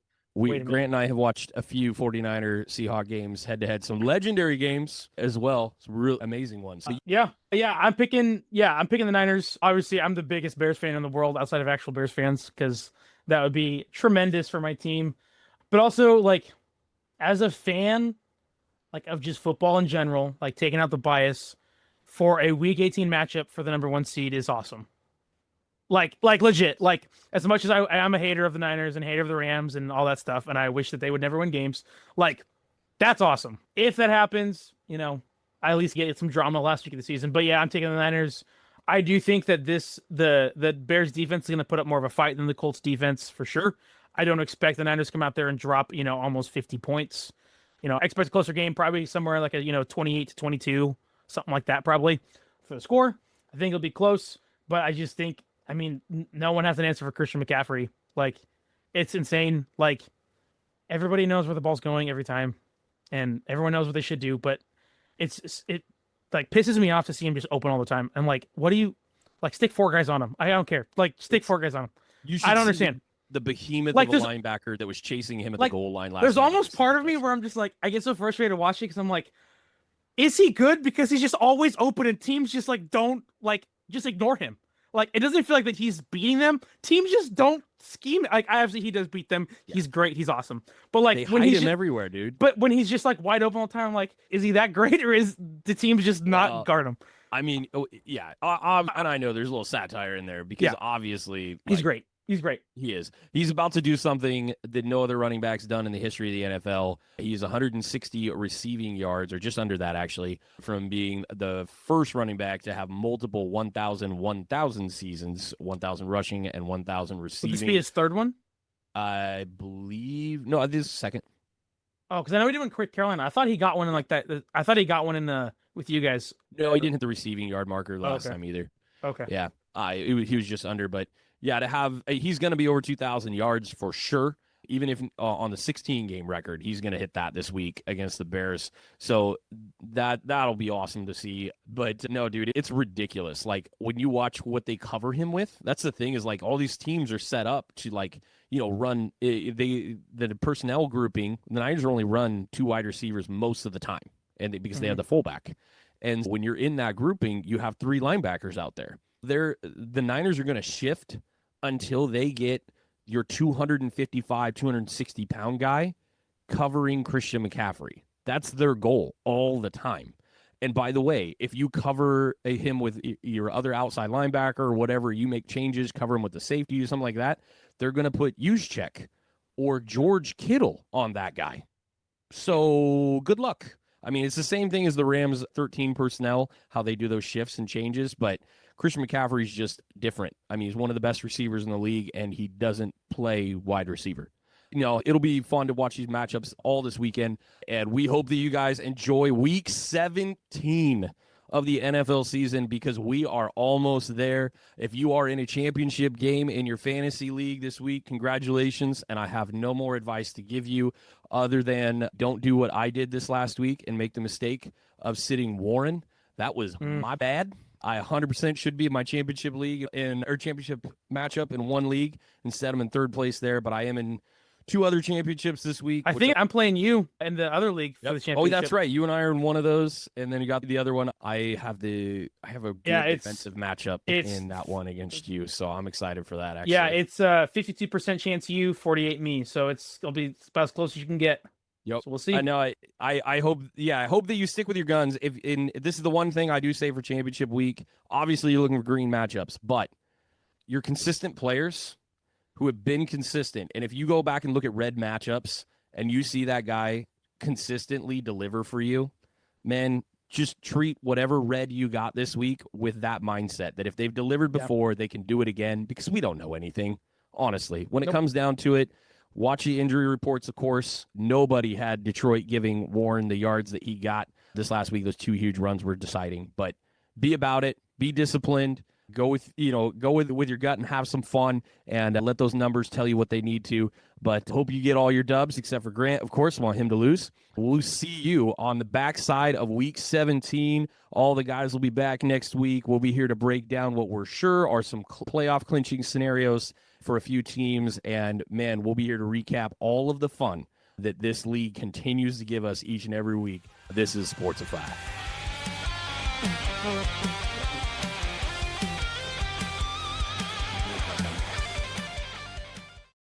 Grant and I have watched a few 49er Seahawk games head-to-head, some legendary games as well, some real amazing ones. I'm picking the Niners. Obviously, I'm the biggest Bears fan in the world outside of actual Bears fans because that would be tremendous for my team. But also, like, as a fan, like, of just football in general, like, taking out the bias for a Week 18 matchup for the number 1 seed is awesome. Like legit. Like, as much as I'm a hater of the Niners and hater of the Rams and all that stuff, and I wish that they would never win games, like, that's awesome. If that happens, I at least get some drama last week of the season. But yeah, I'm taking the Niners. I do think that the Bears defense is going to put up more of a fight than the Colts defense for sure. I don't expect the Niners to come out there and drop, almost 50 points. I expect a closer game, probably somewhere like a 28-22, something like that, probably for the score. I think it'll be close, but I just think, no one has an answer for Christian McCaffrey. Like, it's insane. Like, everybody knows where the ball's going every time. and everyone knows what they should do, but it like pisses me off to see him just open all the time. And like, what do you like? Stick 4 guys on him. I don't care. Like, stick 4 guys on him. You I should don't see understand. the behemoth Like, of a linebacker that was chasing him at the goal line last There's night. almost part of me where I'm just like, I get so frustrated watching because I'm like, is he good? Because he's just always open and teams just like don't like just ignore him. Like, it doesn't feel like that he's beating them. Teams just don't scheme. Like, obviously he does beat them. Yeah. He's great. He's awesome. But like, they when hide he's him everywhere, dude. But when he's just like wide open all the time, I'm like, is he that great, or is the teams just not guard him? I mean, yeah, and I know there's a little satire in there because obviously he's great. He's great. He is. He's about to do something that no other running back's done in the history of the NFL. He's 160 receiving yards, or just under that, actually, from being the first running back to have multiple 1,000 seasons, 1,000 rushing and 1,000 receiving. Would this be his third one? I believe. No, this is second. Oh, because I know he did one with Carolina. I thought he got one in like that. I thought he got one in with you guys. No, he didn't hit the receiving yard marker last time either. Okay. Yeah. He was just under, but yeah, to have he's going to be over 2,000 yards for sure. Even if on the 16-game record, he's going to hit that this week against the Bears. So that'll be awesome to see. But no, dude, it's ridiculous. Like, when you watch what they cover him with, that's the thing, is like all these teams are set up to, like, run the personnel grouping. The Niners only run 2 wide receivers most of the time, and because they have the fullback. And when you're in that grouping, you have 3 linebackers out there. The Niners are going to shift until they get your 255, 260-pound guy covering Christian McCaffrey. That's their goal all the time. And by the way, if you cover him with your other outside linebacker or whatever, you make changes, cover him with the safety or something like that, they're going to put Juszczyk or George Kittle on that guy. So good luck. I mean, it's the same thing as the Rams 13 personnel, how they do those shifts and changes, but Christian McCaffrey is just different. I mean, he's one of the best receivers in the league, and he doesn't play wide receiver. It'll be fun to watch these matchups all this weekend, and we hope that you guys enjoy Week 17 of the NFL season, because we are almost there. If you are in a championship game in your fantasy league this week, congratulations, and I have no more advice to give you other than don't do what I did this last week and make the mistake of sitting Warren. That was my bad. I 100% should be in my championship league or championship matchup in one league. Instead, I'm in third place there, but I am in 2 other championships this week. I think I'm playing you in the other league for the championship. Oh, that's right. You and I are in one of those, and then you got the other one. I have a good defensive matchup in that one against you, so I'm excited for that. Actually, yeah, it's 52% chance you, 48 me, so it'll be about as close as you can get. Yep. So we'll see. I know. I hope. Yeah, I hope that you stick with your guns. If this is the one thing I do say for championship week. Obviously, you're looking for green matchups, but your consistent players who have been consistent. And if you go back and look at red matchups and you see that guy consistently deliver for you, man, just treat whatever red you got this week with that mindset, that if they've delivered before, they can do it again, because we don't know anything, honestly. When it comes down to it, watch the injury reports, of course. Nobody had Detroit giving Warren the yards that he got this last week. Those 2 huge runs were deciding. But be about it. Be disciplined. Go with your gut and have some fun, and let those numbers tell you what they need to. But hope you get all your dubs, except for Grant, of course. Want him to lose. We'll see you on the backside of Week 17. All the guys will be back next week. We'll be here to break down what we're sure are some playoff clinching scenarios for a few teams. And, man, we'll be here to recap all of the fun that this league continues to give us each and every week. This is Sportsify.